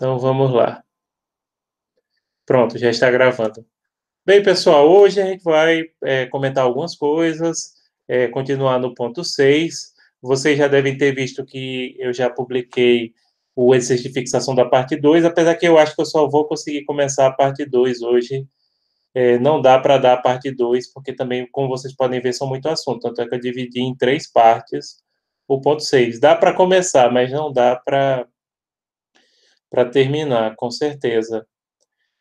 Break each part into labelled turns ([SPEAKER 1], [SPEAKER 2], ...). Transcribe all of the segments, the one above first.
[SPEAKER 1] Então vamos lá. Pronto, já está gravando. Bem, pessoal, hoje a gente vai comentar algumas coisas, continuar no ponto 6. Vocês já devem ter visto que eu já publiquei o exercício de fixação da parte 2, apesar que eu acho que eu só vou conseguir começar a parte 2 hoje. Não dá para dar a parte 2, porque também, como vocês podem ver, são muito assuntos. Tanto é que eu dividi em 3 partes o ponto 6. Dá para começar, mas não dá para terminar, com certeza.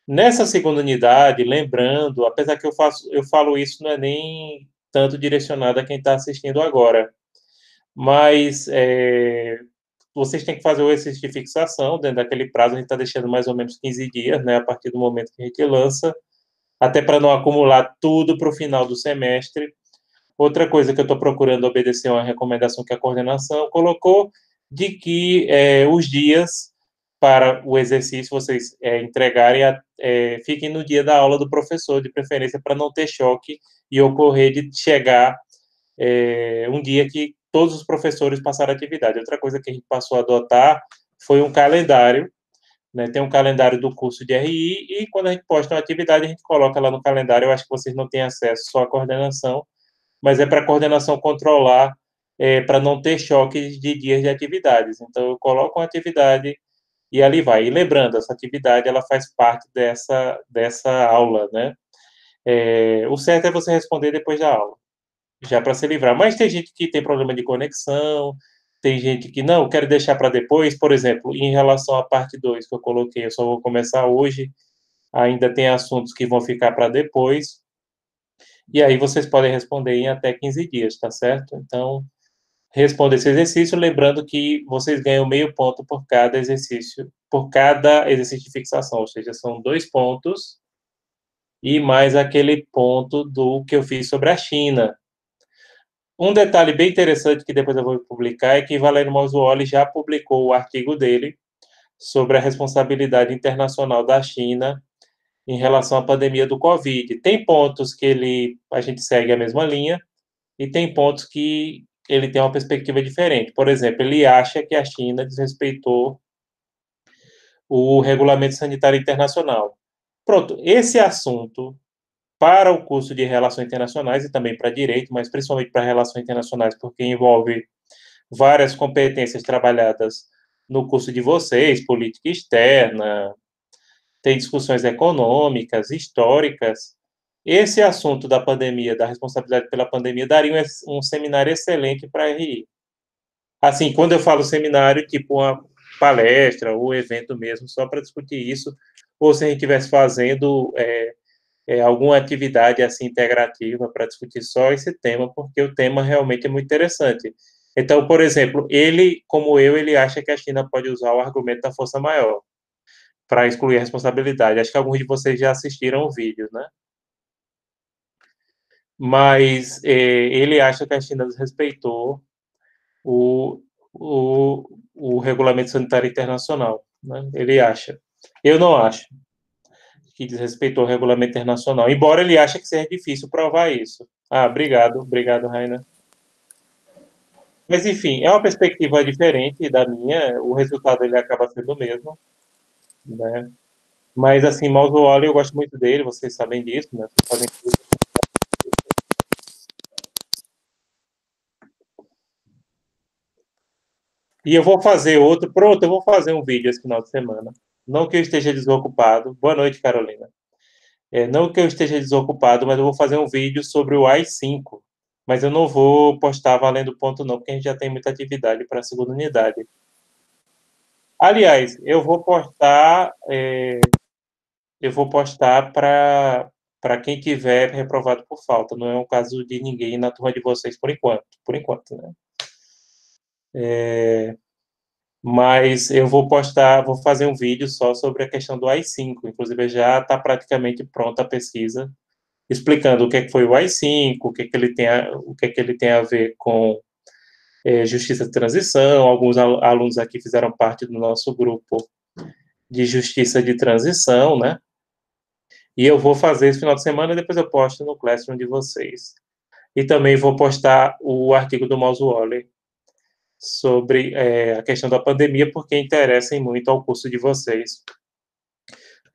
[SPEAKER 1] Nessa segunda unidade, lembrando, apesar que eu falo isso, não é nem tanto direcionado a quem está assistindo agora, mas vocês têm que fazer o exercício de fixação dentro daquele prazo. A gente está deixando mais ou menos 15 dias, né, a partir do momento que a gente lança, até para não acumular tudo para o final do semestre. Outra coisa que eu estou procurando obedecer é uma recomendação que a coordenação colocou, de que os dias para o exercício vocês entregarem, fiquem no dia da aula do professor, de preferência, para não ter choque e ocorrer de chegar um dia que todos os professores passaram atividade. Outra coisa que a gente passou a adotar foi um calendário, né? Tem um calendário do curso de RI, e quando a gente posta uma atividade, a gente coloca lá no calendário. Eu acho que vocês não têm acesso, só a coordenação, mas é para a coordenação controlar, para não ter choques de dias de atividades. Então, eu coloco uma atividade e ali vai. E lembrando, essa atividade ela faz parte dessa aula, né? O certo é você responder depois da aula, já para se livrar. Mas tem gente que tem problema de conexão, tem gente que não, quero deixar para depois. Por exemplo, em relação à parte 2 que eu coloquei, eu só vou começar hoje, ainda tem assuntos que vão ficar para depois, e aí vocês podem responder em até 15 dias, tá certo? Então, responda esse exercício, lembrando que vocês ganham meio ponto por cada exercício de fixação, ou seja, são 2 pontos, e mais aquele ponto do que eu fiz sobre a China. Um detalhe bem interessante que depois eu vou publicar é que Valério Mauzuoli já publicou o artigo dele sobre a responsabilidade internacional da China em relação à pandemia do Covid. Tem pontos que a gente segue a mesma linha, e tem pontos que ele tem uma perspectiva diferente. Por exemplo, ele acha que a China desrespeitou o Regulamento Sanitário Internacional. Pronto, esse assunto para o curso de Relações Internacionais e também para Direito, mas principalmente para Relações Internacionais, porque envolve várias competências trabalhadas no curso de vocês, política externa, tem discussões econômicas, históricas. Esse assunto da pandemia, da responsabilidade pela pandemia, daria um seminário excelente para a RI. Assim, quando eu falo seminário, tipo uma palestra ou evento mesmo, só para discutir isso, ou se a gente estivesse fazendo alguma atividade assim integrativa para discutir só esse tema, porque o tema realmente é muito interessante. Então, por exemplo, ele, como eu, ele acha que a China pode usar o argumento da força maior para excluir a responsabilidade. Acho que alguns de vocês já assistiram o vídeo, né? Mas ele acha que a China desrespeitou o, o Regulamento Sanitário Internacional, né? Ele acha. Eu não acho que desrespeitou o Regulamento Internacional, embora ele ache que seja difícil provar isso. Obrigado, Raina. Mas, enfim, é uma perspectiva diferente da minha, o resultado ele acaba sendo o mesmo, né? Mas, assim, Mausooli, eu gosto muito dele, vocês sabem disso, né? Vocês podem... E eu vou fazer outro, pronto, eu vou fazer um vídeo esse final de semana. Não que eu esteja desocupado. Boa noite, Carolina. Não que eu esteja desocupado, mas eu vou fazer um vídeo sobre o AI-5. Mas eu não vou postar valendo ponto, não, porque a gente já tem muita atividade para a segunda unidade. Aliás, eu vou postar para quem tiver reprovado por falta. Não é um caso de ninguém na turma de vocês por enquanto, né? Mas eu vou fazer um vídeo só sobre a questão do AI-5. Inclusive, já está praticamente pronta a pesquisa, explicando o que é que foi o AI-5, o que é que ele tem a ver com justiça de transição. Alguns alunos aqui fizeram parte do nosso grupo de justiça de transição, né? E eu vou fazer esse final de semana e depois eu posto no Classroom de vocês. E também vou postar o artigo do Mauzuoli sobre a questão da pandemia, porque interessa muito ao curso de vocês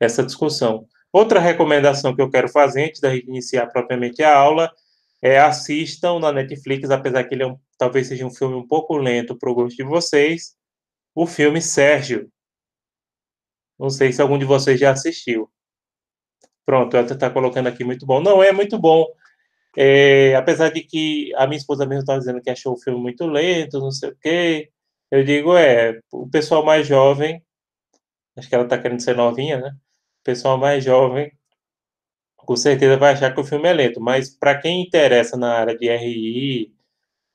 [SPEAKER 1] essa discussão. Outra recomendação que eu quero fazer antes da gente iniciar propriamente a aula é assistam na Netflix, apesar que ele talvez seja um filme um pouco lento para o gosto de vocês, o filme Sérgio. Não sei se algum de vocês já assistiu. Pronto, ela está colocando aqui muito bom. Não, é muito bom. Apesar de que a minha esposa mesmo estava dizendo que achou o filme muito lento, não sei o quê. Eu digo, o pessoal mais jovem, acho que ela está querendo ser novinha, né? O pessoal mais jovem, com certeza vai achar que o filme é lento, mas para quem interessa na área de RI,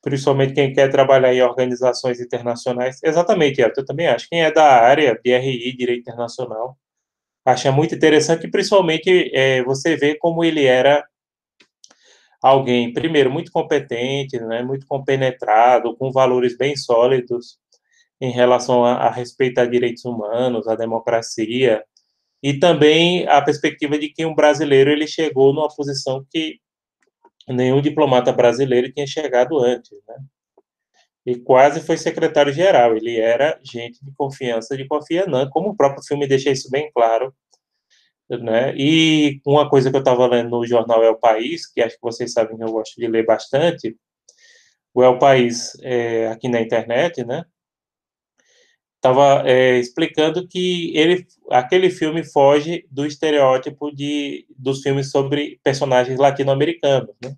[SPEAKER 1] principalmente quem quer trabalhar em organizações internacionais, exatamente, eu também acho. Quem é da área de RI, Direito Internacional, acha muito interessante, e principalmente você vê como ele era alguém, primeiro, muito competente, né, muito compenetrado, com valores bem sólidos em relação a respeitar direitos humanos, a democracia, e também a perspectiva de que um brasileiro ele chegou numa posição que nenhum diplomata brasileiro tinha chegado antes, né? E quase foi secretário-geral. Ele era gente de confiança de Kofi Annan, como o próprio filme deixa isso bem claro, né? E uma coisa que eu estava lendo no jornal El País, que acho que vocês sabem que eu gosto de ler bastante, o El País, aqui na internet, né? Estava explicando que aquele filme foge do estereótipo dos filmes sobre personagens latino-americanos, né?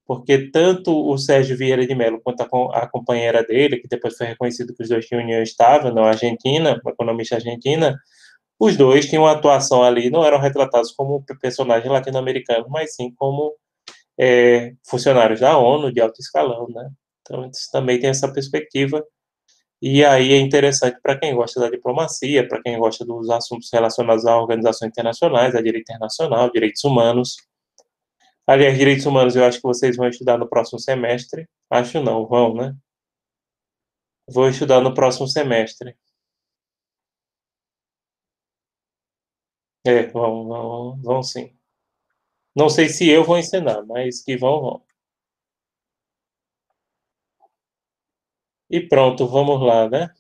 [SPEAKER 1] Porque tanto o Sérgio Vieira de Mello quanto a companheira dele, que depois foi reconhecido que os dois tinham união estável na Argentina, uma economista argentina, os dois tinham uma atuação ali, não eram retratados como personagens latino-americanos, mas sim como funcionários da ONU de alto escalão, né? Então, isso também tem essa perspectiva. E aí é interessante para quem gosta da diplomacia, para quem gosta dos assuntos relacionados a organizações internacionais, a direito internacional, direitos humanos. Aliás, direitos humanos eu acho que vocês vão estudar no próximo semestre. Acho não, vão, né? Vou estudar no próximo semestre. Vão sim. Não sei se eu vou ensinar, mas que vão. E pronto, vamos lá, né?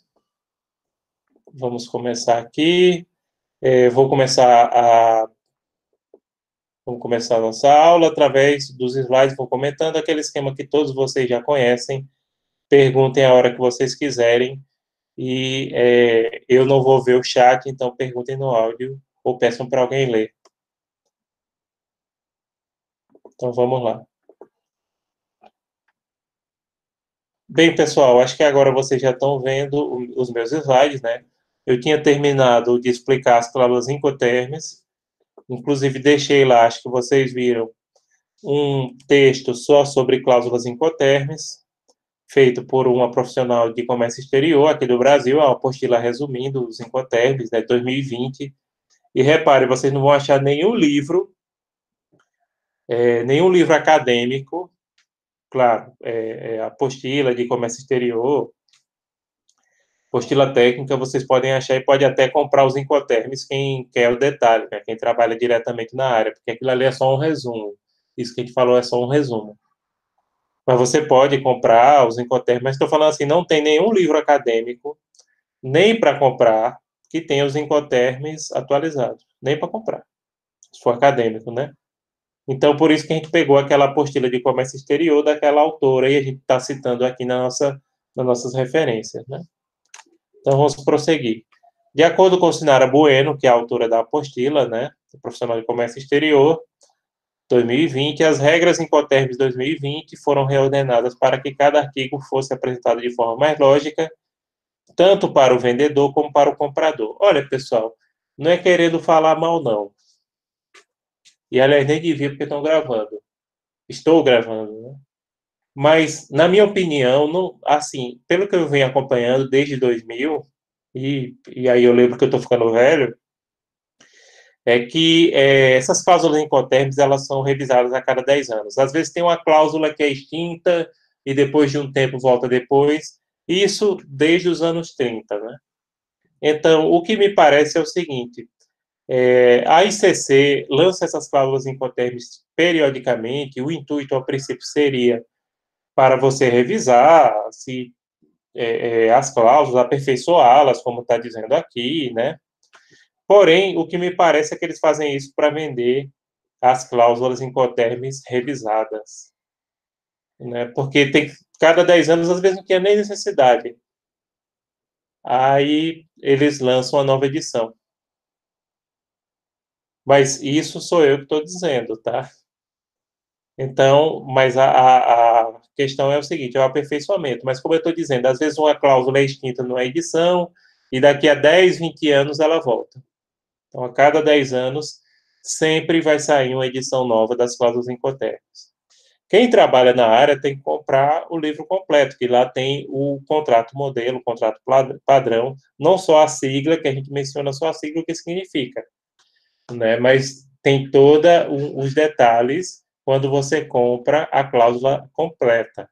[SPEAKER 1] Vamos começar aqui. Vamos começar a nossa aula através dos slides, vou comentando aquele esquema que todos vocês já conhecem. Perguntem a hora que vocês quiserem. E eu não vou ver o chat, então perguntem no áudio ou peçam para alguém ler. Então vamos lá. Bem, pessoal, acho que agora vocês já estão vendo os meus slides, né? Eu tinha terminado de explicar as cláusulas incoterms, inclusive deixei lá, acho que vocês viram, um texto só sobre cláusulas incoterms, feito por uma profissional de comércio exterior aqui do Brasil, uma apostila resumindo os incoterms, né, 2020. E repare, vocês não vão achar nenhum livro acadêmico, claro, apostila de comércio exterior, apostila técnica, vocês podem achar e pode até comprar os incoterms, quem quer o detalhe, né? Quem trabalha diretamente na área, porque aquilo ali é só um resumo. Isso que a gente falou é só um resumo. Mas você pode comprar os incoterms, mas estou falando assim, não tem nenhum livro acadêmico, nem para comprar, que tenha os incoterms atualizados. Nem para comprar, se for acadêmico, né? Então, por isso que a gente pegou aquela apostila de comércio exterior daquela autora e a gente está citando aqui nas nossas referências, né? Então, vamos prosseguir. De acordo com Sinara Bueno, que é a autora da apostila, né, profissional de comércio exterior, 2020, as regras Incoterms 2020 foram reordenadas para que cada artigo fosse apresentado de forma mais lógica, tanto para o vendedor como para o comprador. Olha, pessoal, não é querendo falar mal, não. E, aliás, nem devia porque estão gravando. Estou gravando, né? Mas, na minha opinião, não, assim, pelo que eu venho acompanhando desde 2000, e aí eu lembro que eu estou ficando velho, é que essas cláusulas incoterms, elas são revisadas a cada 10 anos. Às vezes tem uma cláusula que é extinta e depois de um tempo volta depois, isso desde os anos 30, né? Então, o que me parece é o seguinte, a ICC lança essas cláusulas incoterms periodicamente, o intuito, ao princípio, seria para você revisar, se as cláusulas, aperfeiçoá-las, como está dizendo aqui, né? Porém, o que me parece é que eles fazem isso para vender as cláusulas incoterms revisadas, né? Porque tem, cada 10 anos, às vezes, não tinha nem necessidade. Aí eles lançam uma nova edição. Mas isso sou eu que estou dizendo, tá? Então, mas a questão é o seguinte, é o aperfeiçoamento. Mas como eu estou dizendo, às vezes uma cláusula é extinta numa edição e daqui a 10, 20 anos ela volta. Então, a cada 10 anos, sempre vai sair uma edição nova das cláusulas incoterms. Quem trabalha na área tem que comprar o livro completo, que lá tem o contrato modelo, o contrato padrão, não só a sigla, que a gente menciona só a sigla, o que significa, né? Mas tem todos os detalhes quando você compra a cláusula completa.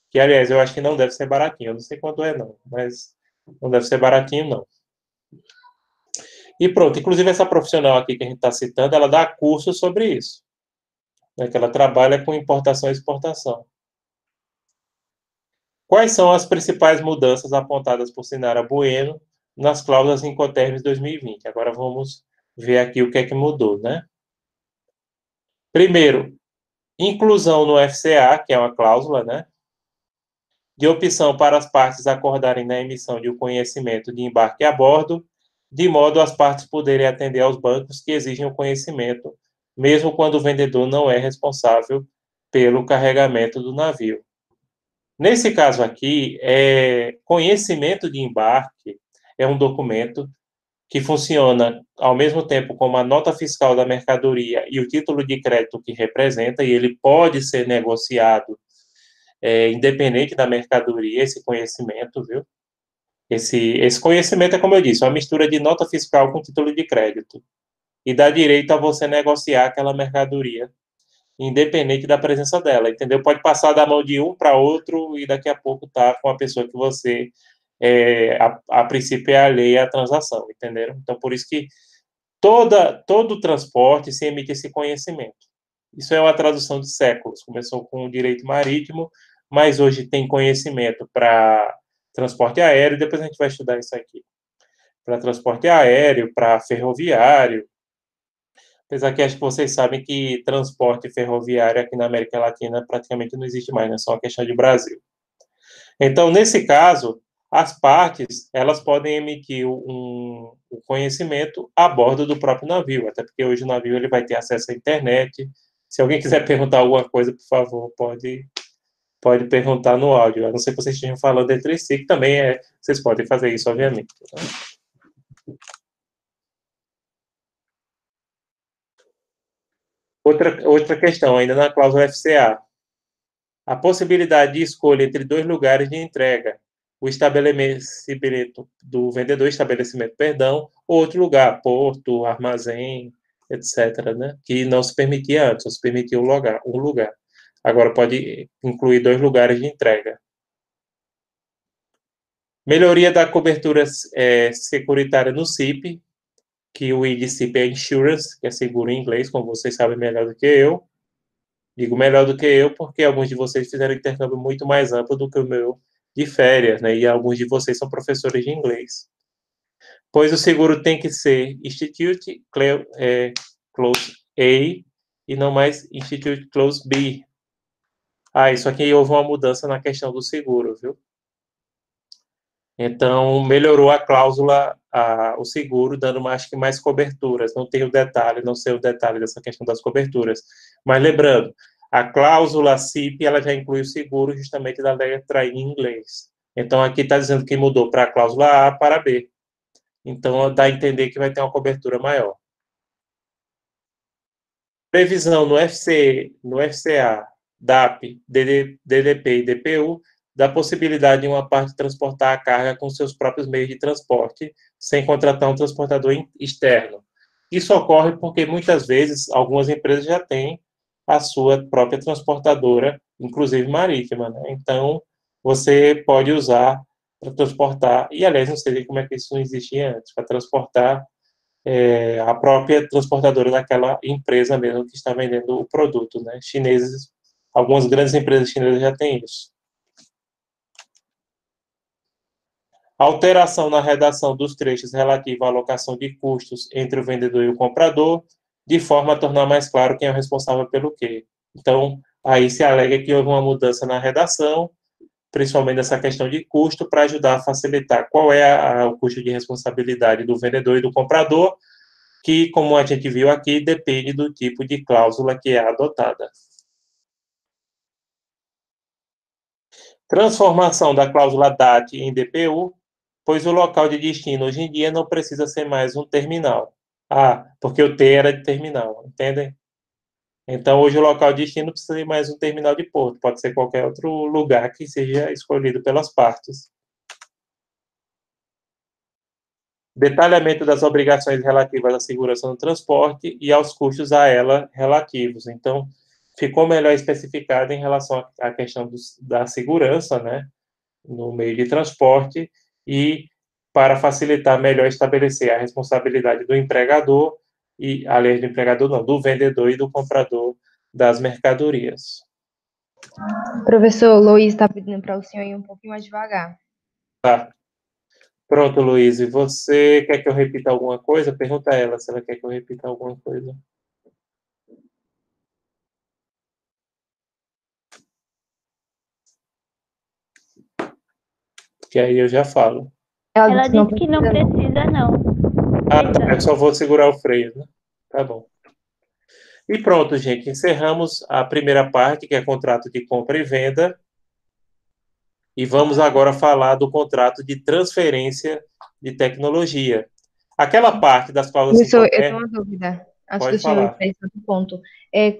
[SPEAKER 1] Que, aliás, eu acho que não deve ser baratinho, eu não sei quanto é, não, mas não deve ser baratinho, não. E pronto, inclusive essa profissional aqui que a gente está citando, ela dá curso sobre isso, né, que ela trabalha com importação e exportação. Quais são as principais mudanças apontadas por Sinara Bueno nas cláusulas Incoterms 2020? Agora vamos ver aqui o que é que mudou, né? Primeiro, inclusão no FCA, que é uma cláusula, né? De opção para as partes acordarem na emissão de um conhecimento de embarque a bordo, de modo as partes poderem atender aos bancos que exigem o conhecimento, mesmo quando o vendedor não é responsável pelo carregamento do navio. Nesse caso aqui, conhecimento de embarque é um documento que funciona ao mesmo tempo como a nota fiscal da mercadoria e o título de crédito que representa, e ele pode ser negociado independente da mercadoria, esse conhecimento, viu? Esse conhecimento é, como eu disse, uma mistura de nota fiscal com título de crédito. E dá direito a você negociar aquela mercadoria, independente da presença dela, entendeu? Pode passar da mão de um para outro e daqui a pouco tá com a pessoa que você, a princípio, é alheia à transação, entenderam? Então, por isso que todo o transporte se emite esse conhecimento. Isso é uma tradução de séculos. Começou com o direito marítimo, mas hoje tem conhecimento para transporte aéreo, depois a gente vai estudar isso aqui. Para transporte aéreo, para ferroviário. Apesar que acho que vocês sabem que transporte ferroviário aqui na América Latina praticamente não existe mais, né? Só uma questão de Brasil. Então, nesse caso, as partes elas podem emitir um conhecimento a bordo do próprio navio, até porque hoje o navio ele vai ter acesso à internet. Se alguém quiser perguntar alguma coisa, por favor, pode perguntar no áudio. A não ser que vocês estejam falando entre si, que também vocês podem fazer isso, obviamente. Outra questão, ainda na cláusula FCA. A possibilidade de escolha entre dois lugares de entrega, o estabelecimento do vendedor, estabelecimento, perdão, ou outro lugar, porto, armazém, etc., né? Que não se permitia antes, só se permitia um lugar. Agora pode incluir dois lugares de entrega. Melhoria da cobertura securitária no CIP, que o ID CIP é Insurance, que é seguro em inglês, como vocês sabem melhor do que eu. Digo melhor do que eu, porque alguns de vocês fizeram intercâmbio muito mais amplo do que o meu de férias, né? E alguns de vocês são professores de inglês. Pois o seguro tem que ser Institute Close A e não mais Institute Close B. Ah, isso aqui houve uma mudança na questão do seguro, viu? Então, melhorou a cláusula, o seguro, dando acho que mais coberturas. Não tem o detalhe, não sei o detalhe dessa questão das coberturas. Mas lembrando, a cláusula CIP, ela já inclui o seguro justamente da letra I em inglês. Então, aqui está dizendo que mudou para a cláusula A para B. Então, dá a entender que vai ter uma cobertura maior. Previsão no FCA, DAP, DDP e DPU da possibilidade de uma parte transportar a carga com seus próprios meios de transporte, sem contratar um transportador externo. Isso ocorre porque muitas vezes algumas empresas já têm a sua própria transportadora, inclusive marítima, né? Então, você pode usar para transportar, e aliás, não sei como é que isso não existia antes, para transportar a própria transportadora daquela empresa mesmo que está vendendo o produto, né? Chineses, algumas grandes empresas chinesas já têm isso. Alteração na redação dos trechos relativo à alocação de custos entre o vendedor e o comprador, de forma a tornar mais claro quem é o responsável pelo quê. Então, aí se alega que houve uma mudança na redação, principalmente nessa questão de custo, para ajudar a facilitar qual é o custo de responsabilidade do vendedor e do comprador, que, como a gente viu aqui, depende do tipo de cláusula que é adotada. Transformação da cláusula DAT em DPU, pois o local de destino hoje em dia não precisa ser mais um terminal. Ah, porque o T era de terminal, entendem? Então, hoje o local de destino precisa ser mais um terminal de porto, pode ser qualquer outro lugar que seja escolhido pelas partes. Detalhamento das obrigações relativas à segurança no transporte e aos custos a ela relativos. Então, ficou melhor especificado em relação à questão da segurança, né, no meio de transporte, e para facilitar melhor estabelecer a responsabilidade do empregador e, aliás, do empregador não, do vendedor e do comprador das mercadorias.
[SPEAKER 2] Professor, Luiz está pedindo para o senhor ir um pouquinho mais devagar.
[SPEAKER 1] Tá. Pronto, Luiz. E você quer que eu repita alguma coisa? Pergunta a ela se ela quer que eu repita alguma coisa. Que aí eu já falo.
[SPEAKER 2] Ela
[SPEAKER 3] disse que não precisa, não.
[SPEAKER 1] Ah, tá. Eu só vou segurar o freio, né? Tá bom. E pronto, gente. Encerramos a primeira parte, que é contrato de compra e venda. E vamos agora falar do contrato de transferência de tecnologia. Aquela parte das cláusulas
[SPEAKER 2] Professor, eu tenho
[SPEAKER 1] incoterms,
[SPEAKER 2] uma dúvida, antes
[SPEAKER 1] pode
[SPEAKER 2] do senhor ir
[SPEAKER 1] falar.
[SPEAKER 2] para esse outro ponto.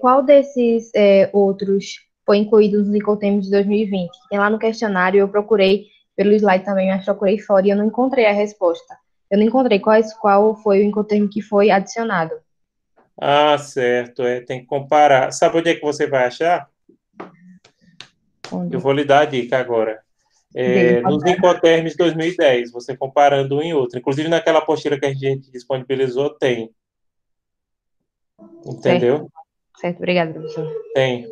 [SPEAKER 2] Qual desses outros foi incluído nos Incoterms de 2020? Tem lá no questionário, eu procurei pelo slide também, mas procurei fora e eu não encontrei a resposta. Eu não encontrei qual foi o Incoterm que foi adicionado.
[SPEAKER 1] Ah, certo. Tem que comparar. Sabe onde é que você vai achar?
[SPEAKER 2] Onde?
[SPEAKER 1] Eu vou lhe dar a dica agora.
[SPEAKER 2] Dê,
[SPEAKER 1] Nos Incoterms 2010, você comparando um em outro. Inclusive, naquela apostila que a gente disponibilizou, tem. Entendeu?
[SPEAKER 2] certo, certo, obrigada, professor.
[SPEAKER 1] Tem.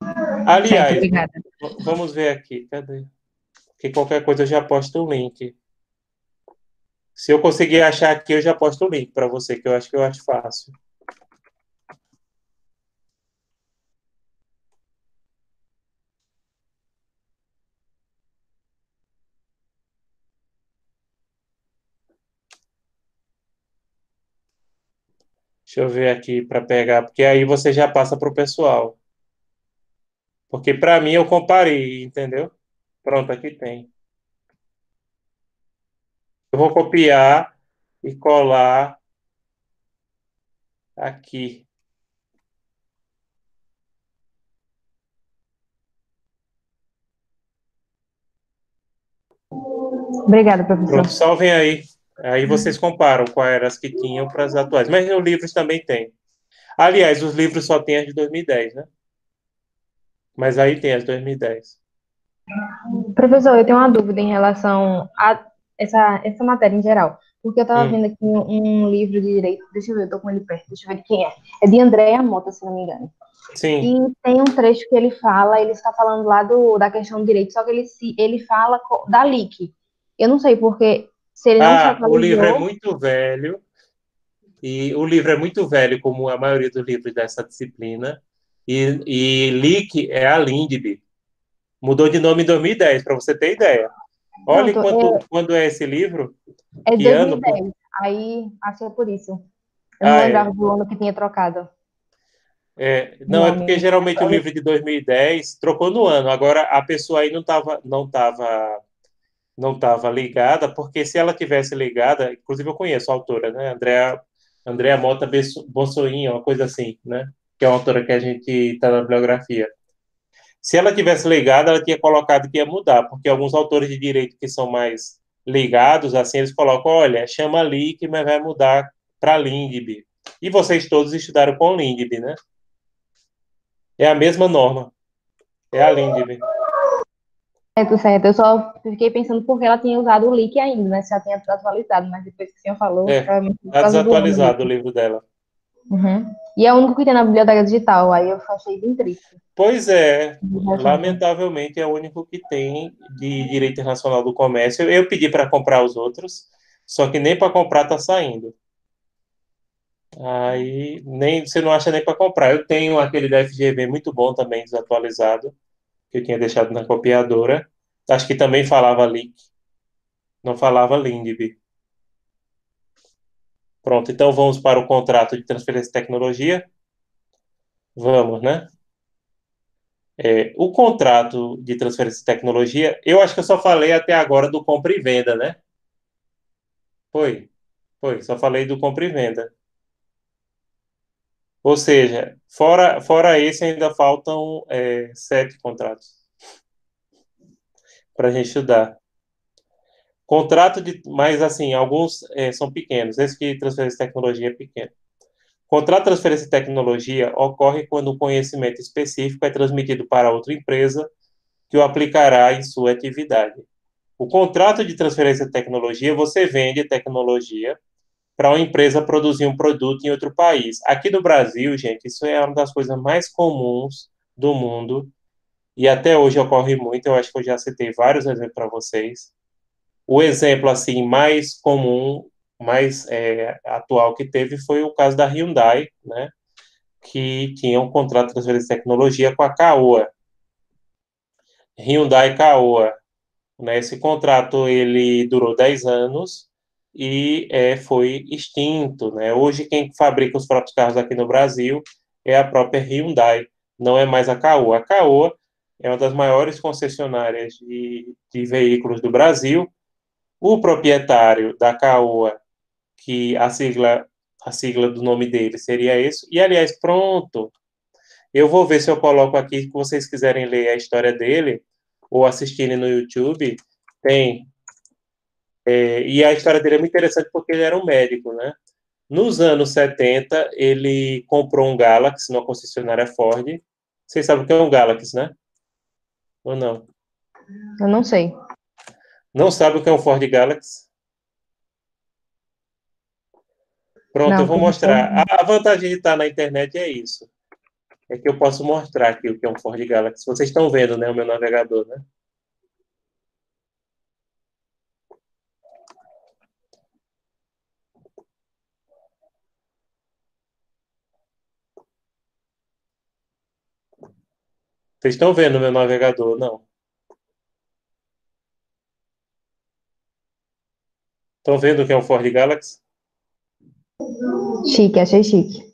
[SPEAKER 2] Certo,
[SPEAKER 1] Aliás,
[SPEAKER 2] obrigada.
[SPEAKER 1] vamos ver aqui. Cadê? Porque qualquer coisa eu já posto o link. Se eu conseguir achar aqui, eu já posto o link para você, que eu acho fácil. Deixa eu ver aqui para pegar, porque aí você já passa para o pessoal. Porque para mim eu comparei, entendeu? Pronto, aqui tem. Eu vou copiar e colar aqui.
[SPEAKER 2] Obrigada, professor.
[SPEAKER 1] Pronto, salvem aí. Aí vocês comparam quais eram as que tinham para as atuais. Mas nos livros também tem. Aliás, os livros só tem as de 2010, né? Mas aí tem as de 2010.
[SPEAKER 2] Professor, eu tenho uma dúvida em relação a essa matéria em geral. Porque eu estava vendo aqui um livro de direito, deixa eu ver, eu tô com ele perto, deixa eu ver de quem é. É de Andréa Mota, se não me engano.
[SPEAKER 1] Sim.
[SPEAKER 2] E tem um trecho que ele fala, ele está falando lá da questão do direito, só que ele fala da LIC. Eu não sei porque, se ele não se
[SPEAKER 1] O livro é
[SPEAKER 2] atualizou.
[SPEAKER 1] muito velho. E o livro é muito velho, como a maioria dos livros dessa disciplina. E Lick é a Lindby. Mudou de nome em 2010, para você ter ideia. Olha
[SPEAKER 2] Pronto,
[SPEAKER 1] quando é esse livro.
[SPEAKER 2] é de
[SPEAKER 1] Que ano?
[SPEAKER 2] 2010. Aí, acho que é por isso. Eu não
[SPEAKER 1] Ah,
[SPEAKER 2] lembrava
[SPEAKER 1] é.
[SPEAKER 2] do ano que tinha trocado o
[SPEAKER 1] Não, é porque
[SPEAKER 2] nome.
[SPEAKER 1] geralmente o livro de 2010 trocou no ano. Agora a pessoa aí não tava ligada, porque se ela tivesse ligada, inclusive eu conheço a autora, né? Andrea Mota Bonsoin, uma coisa assim, né? Que é uma autora que a gente está na bibliografia. Se ela tivesse ligada, ela tinha colocado que ia mudar, porque alguns autores de direito que são mais ligados, assim, eles colocam, olha, chama Lick, mas vai mudar para Lindby. E vocês todos estudaram com Lindby, né? É a mesma norma. É a Lindby.
[SPEAKER 2] Certo, certo. Eu só fiquei pensando porque ela tinha usado o link ainda, né? Se já tinha atualizado, mas depois que o senhor falou, provavelmente por
[SPEAKER 1] Tá
[SPEAKER 2] causa do ano
[SPEAKER 1] desatualizado o
[SPEAKER 2] mesmo.
[SPEAKER 1] livro dela.
[SPEAKER 2] Uhum. E é o único que tem na biblioteca digital, aí eu achei bem triste.
[SPEAKER 1] Pois é,
[SPEAKER 2] Resumo.
[SPEAKER 1] lamentavelmente é o único que tem de Direito Internacional do Comércio. Eu pedi para comprar os outros, só que nem para comprar está saindo. Aí nem você não acha nem para comprar. Eu tenho aquele da FGV muito bom também, desatualizado, que eu tinha deixado na copiadora. Acho que também falava Leak, não falava Lindb. Pronto, então vamos para o contrato de transferência de tecnologia. Vamos, né? O contrato de transferência de tecnologia, eu acho que eu só falei até agora do compra e venda, né? Foi, só falei do compra e venda. Ou seja, fora esse, ainda faltam 7 contratos para a gente estudar. Mas assim, alguns são pequenos. Esse que transferência de tecnologia é pequeno. Contrato de transferência de tecnologia ocorre quando o conhecimento específico é transmitido para outra empresa que o aplicará em sua atividade. O contrato de transferência de tecnologia, você vende tecnologia para uma empresa produzir um produto em outro país. Aqui no Brasil, gente, isso é uma das coisas mais comuns do mundo e até hoje ocorre muito. Eu acho que eu já citei vários exemplos para vocês. O exemplo assim mais comum, mais atual que teve foi o caso da Hyundai, né, que tinha um contrato de transferência de tecnologia com a Caoa. Hyundai Caoa, né? Esse contrato ele durou 10 anos e foi extinto, né? Hoje quem fabrica os próprios carros aqui no Brasil é a própria Hyundai, não é mais a Caoa. A Caoa é uma das maiores concessionárias de veículos do Brasil. O proprietário da Caoa, que a sigla do nome dele seria isso. E, aliás, pronto, eu vou ver se eu coloco aqui, se vocês quiserem ler a história dele ou assistirem no YouTube, tem. E a história dele é muito interessante porque ele era um médico, né? Nos anos 70, ele comprou um Galaxy numa concessionária Ford. Vocês sabem o que é um Galaxy, né? Ou não?
[SPEAKER 2] Eu não sei.
[SPEAKER 1] Não sabe o que é um Ford Galaxy? Pronto, eu
[SPEAKER 2] Não,
[SPEAKER 1] vou
[SPEAKER 2] por favor.
[SPEAKER 1] mostrar. A vantagem de estar na internet é isso. É que eu posso mostrar aqui o que é um Ford Galaxy. Vocês estão vendo, né? O meu navegador, né? Vocês estão vendo o meu navegador, não? Estão vendo o que é um Ford Galaxy?
[SPEAKER 2] Chique, achei chique.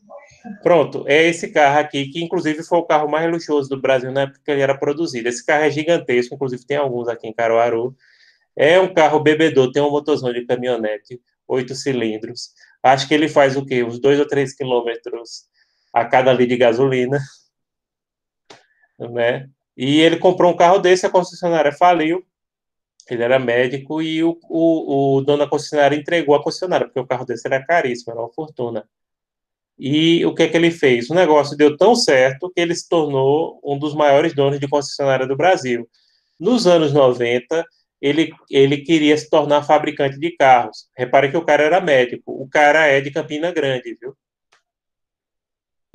[SPEAKER 1] Pronto, é esse carro aqui, que inclusive foi o carro mais luxuoso do Brasil na época que ele era produzido. Esse carro é gigantesco, inclusive tem alguns aqui em Caruaru. É um carro bebedor, tem um motorzão de caminhonete, 8 cilindros. Acho que ele faz o quê? Uns 2 ou 3 quilômetros a cada litro de gasolina, né? E ele comprou um carro desse, a concessionária faliu, ele era médico e o dono da concessionária entregou a concessionária, porque o carro desse era caríssimo, era uma fortuna. E o que é que ele fez? O negócio deu tão certo que ele se tornou um dos maiores donos de concessionária do Brasil. Nos anos 90, ele queria se tornar fabricante de carros. Repare que o cara era médico. O cara é de Campina Grande, viu?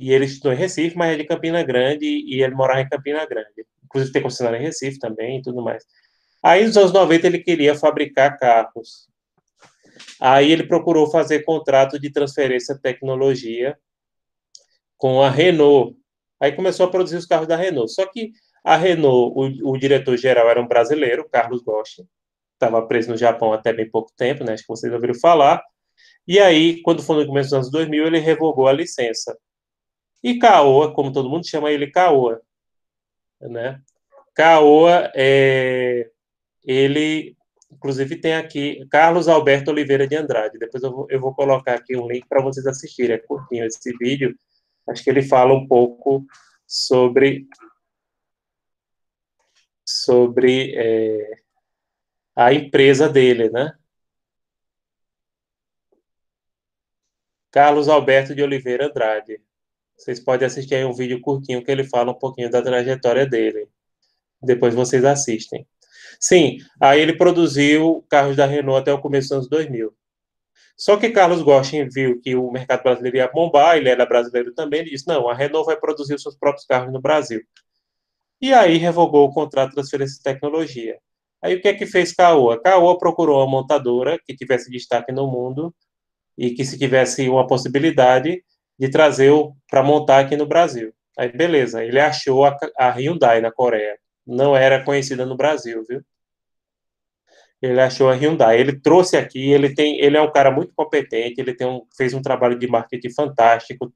[SPEAKER 1] E ele estudou em Recife, mas é de Campina Grande e ele morava em Campina Grande. Inclusive tem concessionária em Recife também e tudo mais. Aí, nos anos 90, ele queria fabricar carros. Aí ele procurou fazer contrato de transferência de tecnologia com a Renault. Aí começou a produzir os carros da Renault. Só que a Renault, o diretor-geral era um brasileiro, Carlos Gosch, estava preso no Japão até bem pouco tempo, né? Acho que vocês ouviram falar. E aí, quando foi no começo dos anos 2000, ele revogou a licença. E Caoa, como todo mundo chama ele Caoa, né? Caoa, ele, inclusive tem aqui Carlos Alberto Oliveira de Andrade. Depois eu vou colocar aqui um link para vocês assistirem. É curtinho esse vídeo. Acho que ele fala um pouco sobre a empresa dele, né? Carlos Alberto de Oliveira Andrade. Vocês podem assistir aí um vídeo curtinho que ele fala um pouquinho da trajetória dele. Depois vocês assistem. Sim, aí ele produziu carros da Renault até o começo dos anos 2000. Só que Carlos Gostin viu que o mercado brasileiro ia bombar, ele era brasileiro também, ele disse, não, a Renault vai produzir os seus próprios carros no Brasil. E aí revogou o contrato de transferência de tecnologia. Aí o que é que fez Caoa? Caoa procurou uma montadora que tivesse destaque no mundo e que se tivesse uma possibilidade de trazer para montar aqui no Brasil. Aí beleza, ele achou a Hyundai na Coreia. Não era conhecida no Brasil, viu? Ele achou a Hyundai. Ele trouxe aqui, ele é um cara muito competente, fez um trabalho de marketing fantástico,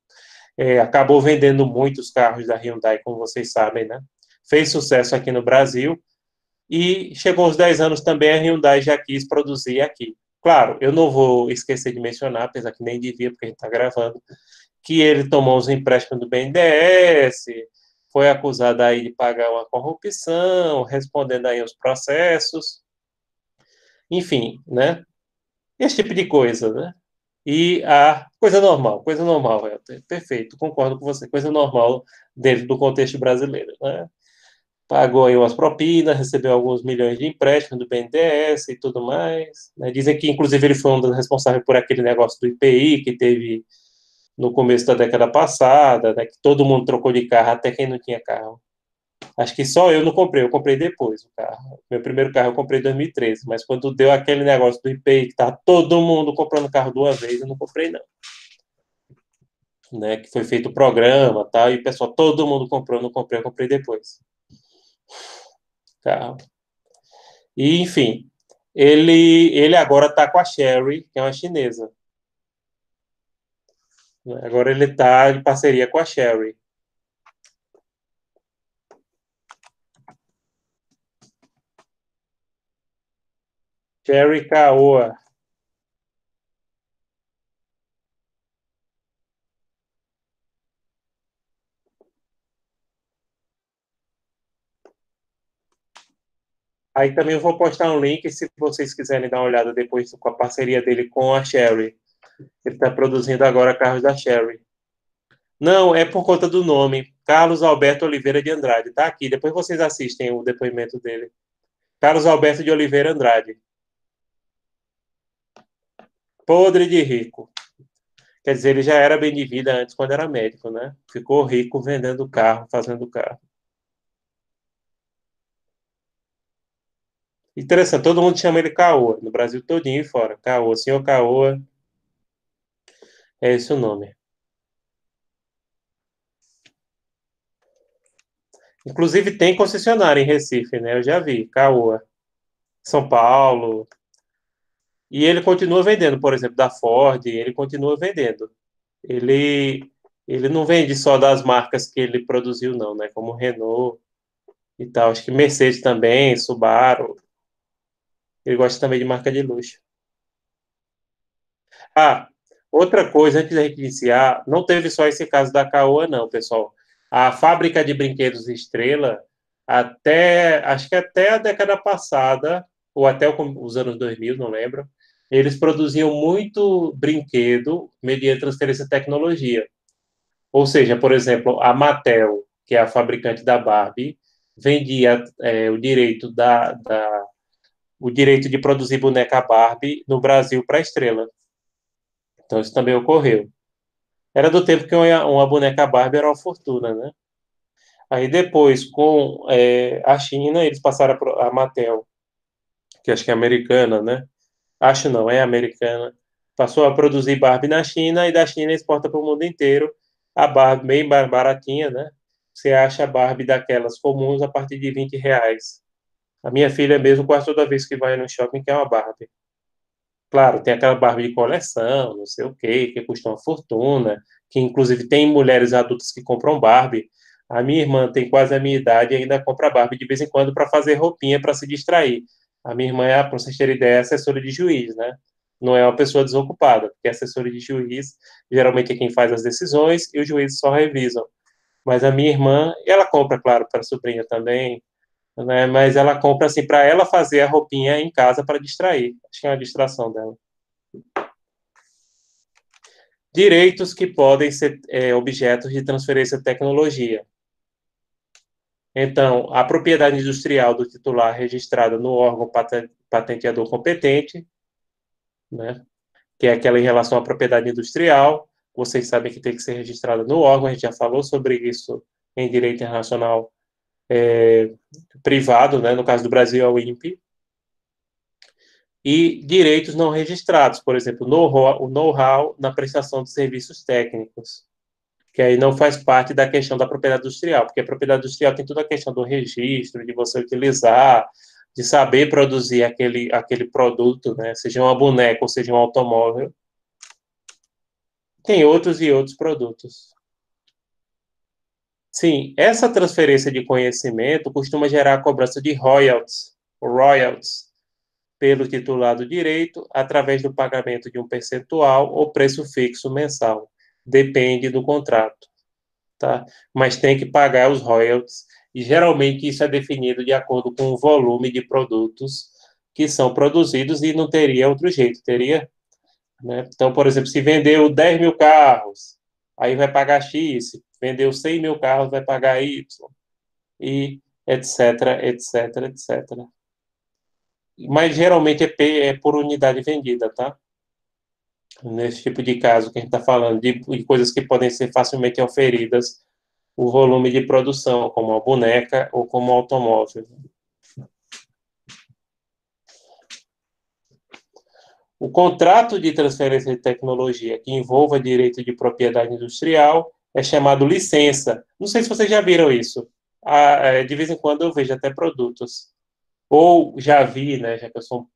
[SPEAKER 1] acabou vendendo muitos carros da Hyundai, como vocês sabem, né? Fez sucesso aqui no Brasil e chegou aos 10 anos também, a Hyundai já quis produzir aqui. Claro, eu não vou esquecer de mencionar, apesar que nem devia, porque a gente está gravando, que ele tomou os empréstimos do BNDES, foi acusado aí de pagar uma corrupção, respondendo aí aos processos, enfim, né? Esse tipo de coisa, né? E a coisa normal, perfeito, concordo com você, coisa normal dentro do contexto brasileiro, né? Pagou aí umas propinas, recebeu alguns milhões de empréstimos do BNDES e tudo mais, né? Dizem que, inclusive, ele foi um dos responsáveis por aquele negócio do IPI que teve no começo da década passada, né? Que todo mundo trocou de carro, até quem não tinha carro. Acho que só eu não comprei, eu comprei depois o carro. Meu primeiro carro eu comprei em 2013, mas quando deu aquele negócio do IPI, que tá todo mundo comprando carro de uma vez, eu não comprei não. Né, que foi feito o programa, tal, e o pessoal, todo mundo comprou, não comprei, eu comprei depois. Carro. E, enfim, ele agora está com a Chery, que é uma chinesa. Agora ele está em parceria com a Chery. Chery Caoa. Aí também eu vou postar um link se vocês quiserem dar uma olhada depois com a parceria dele com a Chery. Ele está produzindo agora carros da Chery. Não, é por conta do nome. Carlos Alberto Oliveira de Andrade. Tá aqui. Depois vocês assistem o depoimento dele. Carlos Alberto de Oliveira Andrade. Podre de rico. Quer dizer, ele já era bem de vida antes, quando era médico, né? Ficou rico vendendo carro, fazendo carro. Interessante, todo mundo chama ele Caoa, no Brasil todinho e fora. Caoa, senhor Caoa, é esse o nome. Inclusive tem concessionária em Recife, né? Eu já vi, Caoa. São Paulo. E ele continua vendendo, por exemplo, da Ford, ele continua vendendo. Ele, ele não vende só das marcas que ele produziu, não, né? Como Renault e tal. Acho que Mercedes também, Subaru. Ele gosta também de marca de luxo. Ah, outra coisa, antes da gente iniciar, não teve só esse caso da Caoa, não, pessoal. A fábrica de brinquedos Estrela, acho que até a década passada, ou até os anos 2000, não lembro, eles produziam muito brinquedo mediante transferência de tecnologia. Ou seja, por exemplo, a Mattel, que é a fabricante da Barbie, vendia o direito de produzir boneca Barbie no Brasil para a Estrela. Então, isso também ocorreu. Era do tempo que uma boneca Barbie era uma fortuna, né? Aí depois, com a China, eles passaram a Mattel, que acho que é americana, né? Acho não, é americana. Passou a produzir Barbie na China e da China exporta para o mundo inteiro. A Barbie bem baratinha, né? Você acha a Barbie daquelas comuns a partir de R$ 20. A minha filha mesmo, quase toda vez que vai no shopping, quer uma Barbie. Claro, tem aquela Barbie de coleção, não sei o quê, que custa uma fortuna, que inclusive tem mulheres adultas que compram Barbie. A minha irmã tem quase a minha idade e ainda compra Barbie de vez em quando para fazer roupinha para se distrair. A minha irmã, para vocês terem ideia, é assessora de juiz, né? Não é uma pessoa desocupada, porque assessora de juiz geralmente é quem faz as decisões e os juízes só revisam. Mas a minha irmã, ela compra, claro, para a sobrinha também, né? Mas ela compra assim para ela fazer a roupinha em casa para distrair. Acho que é uma distração dela. Direitos que podem ser objetos de transferência de tecnologia. Então, a propriedade industrial do titular registrada no órgão patenteador competente, né? que é aquela em relação à propriedade industrial. Vocês sabem que tem que ser registrada no órgão, a gente já falou sobre isso em direito internacional privado, né? No caso do Brasil é o INPE. E direitos não registrados, por exemplo, o know-how na prestação de serviços técnicos, que aí não faz parte da questão da propriedade industrial, porque a propriedade industrial tem toda a questão do registro, de você utilizar, de saber produzir aquele produto, né? Seja uma boneca ou seja um automóvel. Tem outros e outros produtos. Sim, essa transferência de conhecimento costuma gerar a cobrança de royalties, pelo titular do direito, através do pagamento de um percentual ou preço fixo mensal. Depende do contrato, tá? Mas tem que pagar os royalties, e geralmente isso é definido de acordo com o volume de produtos que são produzidos, e não teria outro jeito, teria, né? Então, por exemplo, se vendeu 10 mil carros, aí vai pagar X, se vendeu 100 mil carros, vai pagar Y, e etc, etc, etc. Mas geralmente é por unidade vendida, tá? Nesse tipo de caso que a gente está falando, de coisas que podem ser facilmente oferidas, o volume de produção, como a boneca ou como automóvel. O contrato de transferência de tecnologia que envolva direito de propriedade industrial é chamado licença. Não sei se vocês já viram isso. De vez em quando eu vejo até produtos. Ou já vi, né, já que eu sou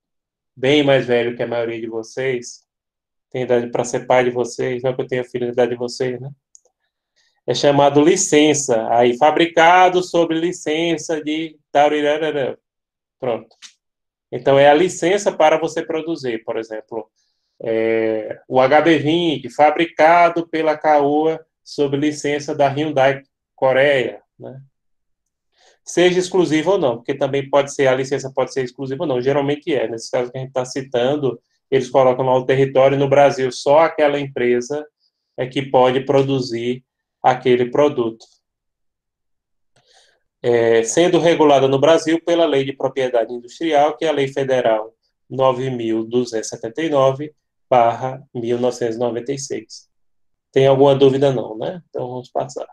[SPEAKER 1] bem mais velho que a maioria de vocês, tenho idade para ser pai de vocês, não que eu tenha filho da idade de vocês, né? É chamado licença. Aí, fabricado sob licença de... Pronto. Então, é a licença para você produzir, por exemplo, o HB20, fabricado pela Caoa sob licença da Hyundai Coreia, né? Seja exclusivo ou não, porque também a licença pode ser exclusiva ou não, geralmente é. Nesse caso que a gente está citando, eles colocam lá o território, no Brasil só aquela empresa é que pode produzir aquele produto. Sendo regulada no Brasil pela Lei de Propriedade Industrial, que é a Lei Federal 9.279/1996. Tem alguma dúvida não, né? Então vamos passar.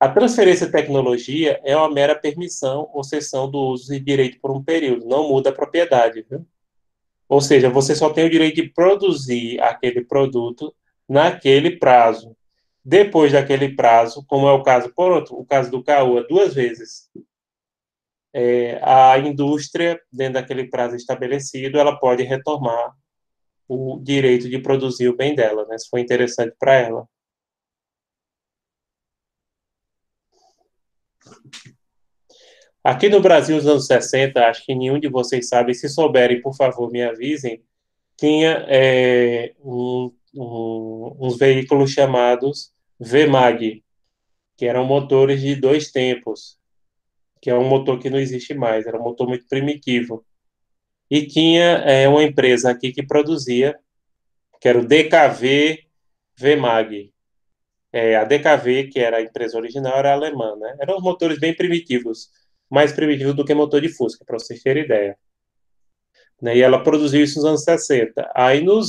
[SPEAKER 1] A transferência de tecnologia é uma mera permissão ou cessão do uso de direito por um período, não muda a propriedade, viu? Ou seja, você só tem o direito de produzir aquele produto naquele prazo. Depois daquele prazo, como é o caso, o caso do Caoa, 2 vezes, a indústria, dentro daquele prazo estabelecido, ela pode retomar o direito de produzir o bem dela, né, se for interessante para ela. Aqui no Brasil, nos anos 60, acho que nenhum de vocês sabe, se souberem, por favor, me avisem, tinha uns veículos chamados VMAG, que eram motores de 2 tempos, que é um motor que não existe mais, era um motor muito primitivo. E tinha uma empresa aqui que produzia, que era o DKV VMAG. A DKV, que era a empresa original, era alemã, né? Eram motores bem primitivos, mais primitivos do que motor de Fusca, para vocês terem ideia. Né? E ela produziu isso nos anos 60. Aí, no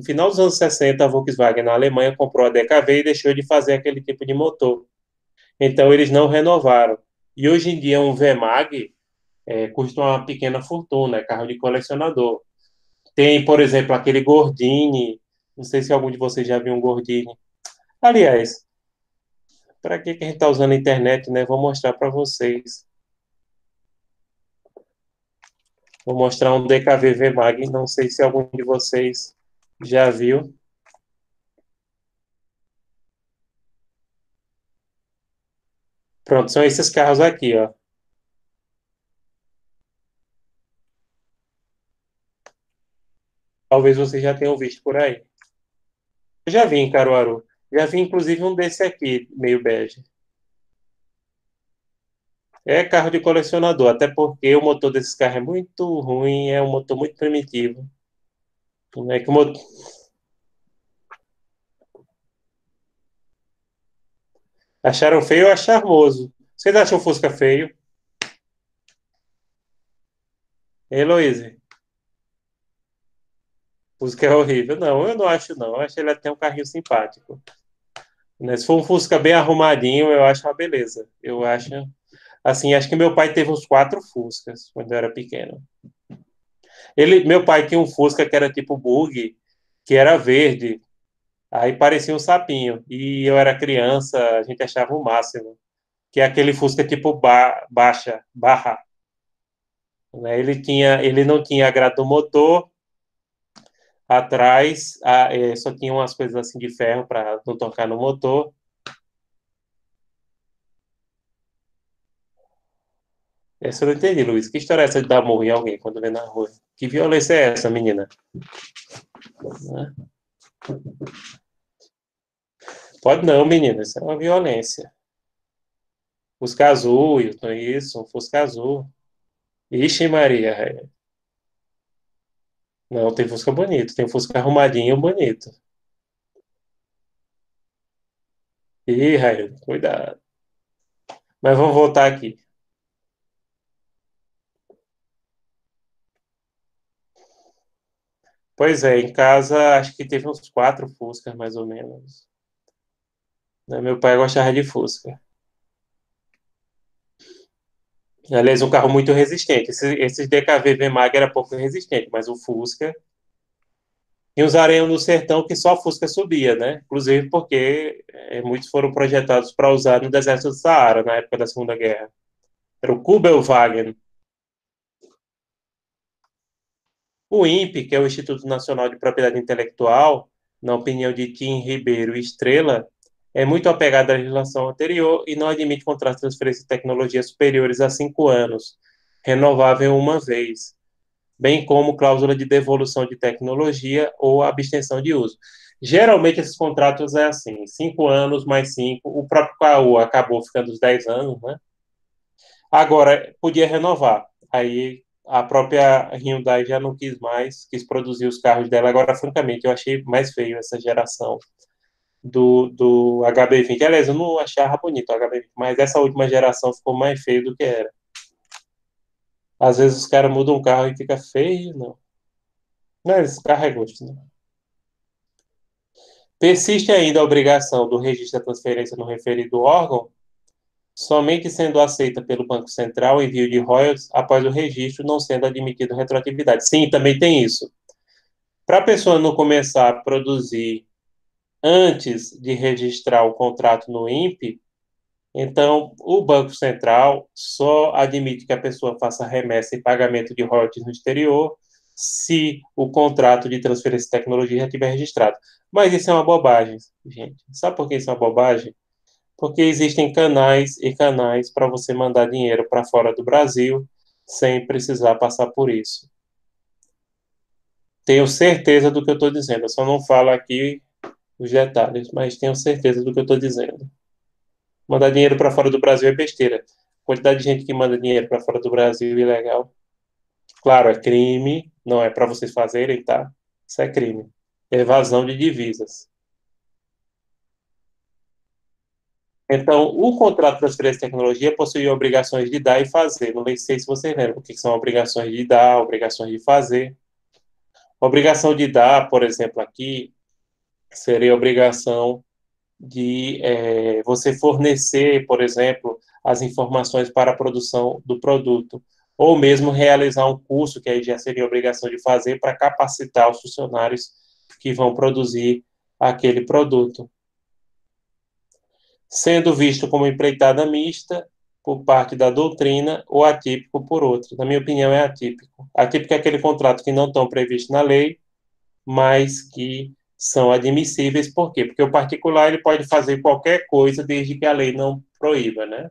[SPEAKER 1] final dos anos 60, a Volkswagen na Alemanha comprou a DKV e deixou de fazer aquele tipo de motor. Então, eles não renovaram. E hoje em dia, um VMAG custa uma pequena fortuna, é carro de colecionador. Tem, por exemplo, aquele Gordini, não sei se algum de vocês já viu um Gordini. Aliás, para que a gente está usando a internet, né? Vou mostrar para vocês. Vou mostrar um DKV VMAG, não sei se algum de vocês já viu. Pronto, são esses carros aqui, ó. Talvez vocês já tenham visto por aí. Eu já vi em Caruaru. Já vi, inclusive, um desse aqui, meio bege. É carro de colecionador, até porque o motor desse carro é muito ruim, é um motor muito primitivo. Não é que o motor... Acharam feio ou acharam charmoso? Vocês acham o Fusca feio? Heloísa? Fusca é horrível. Não, eu não acho, não. Eu acho que ele até um carrinho simpático. Né? Se for um Fusca bem arrumadinho, eu acho uma beleza. Eu acho. Assim, acho que meu pai teve uns 4 Fuscas quando eu era pequeno. Meu pai tinha um Fusca que era tipo bug, que era verde. Aí parecia um sapinho. E eu era criança, a gente achava o máximo. Que é aquele Fusca tipo barra. Né? Ele não tinha grade do motor. Atrás, só tinha umas coisas assim de ferro para não tocar no motor. Essa eu não entendi, Luiz. Que história é essa de dar murro em alguém quando vê na rua? Que violência é essa, menina? Né? Pode não, menina. Isso é uma violência. Fusca azul, Wilton, isso, um Fusca azul. Ixi, Maria. Não, tem Fusca bonito. Tem Fusca arrumadinho bonito. Ih, Raio, cuidado. Mas vamos voltar aqui. Pois é, em casa acho que teve uns 4 Fuscas, mais ou menos. Né? Meu pai gostava de Fusca. Aliás, um carro muito resistente. Esses DKV V-Mag era pouco resistente, mas o Fusca. E os Areião no Sertão que só Fusca subia, né? Inclusive porque muitos foram projetados para usar no deserto do Saara, na época da Segunda Guerra. Era o Kubelwagen. O INPE, que é o Instituto Nacional de Propriedade Intelectual, na opinião de Tim Ribeiro Estrela, é muito apegado à legislação anterior e não admite contratos de transferência de tecnologia superiores a 5 anos, renovável uma vez, bem como cláusula de devolução de tecnologia ou abstenção de uso. Geralmente esses contratos é assim, 5 anos mais 5, o próprio KU acabou ficando os 10 anos, né? Agora, podia renovar. Aí a própria Hyundai já não quis mais, quis produzir os carros dela. Agora, francamente, eu achei mais feio essa geração do HB20. Aliás, eu não achava bonito o HB20, mas essa última geração ficou mais feio do que era. Às vezes os caras mudam um carro e fica feio, não. Não, esse carro é gosto, né? Persiste ainda a obrigação do registro da transferência no referido órgão, somente sendo aceita pelo Banco Central o envio de royalties após o registro, não sendo admitido retroatividade. Sim, também tem isso. Para a pessoa não começar a produzir antes de registrar o contrato no INPE, então o Banco Central só admite que a pessoa faça remessa e pagamento de royalties no exterior se o contrato de transferência de tecnologia já estiver registrado. Mas isso é uma bobagem, gente. Sabe por que isso é uma bobagem? Porque existem canais e canais para você mandar dinheiro para fora do Brasil sem precisar passar por isso. Tenho certeza do que eu estou dizendo, eu só não falo aqui os detalhes, mas tenho certeza do que eu estou dizendo. Mandar dinheiro para fora do Brasil é besteira. A quantidade de gente que manda dinheiro para fora do Brasil é ilegal. Claro, é crime, não é para vocês fazerem, tá? Isso é crime. Evasão de divisas. Então, o contrato de transferência de tecnologia possui obrigações de dar e fazer. Não sei se vocês lembram o que são obrigações de dar, obrigações de fazer. Obrigação de dar, por exemplo, aqui, seria a obrigação de você fornecer, por exemplo, as informações para a produção do produto, ou mesmo realizar um curso, que aí já seria obrigação de fazer, para capacitar os funcionários que vão produzir aquele produto. Sendo visto como empreitada mista por parte da doutrina ou atípico por outra. Na minha opinião, é atípico. Atípico é aquele contrato que não estão previsto na lei, mas que são admissíveis. Por quê? Porque o particular ele pode fazer qualquer coisa desde que a lei não proíba, né?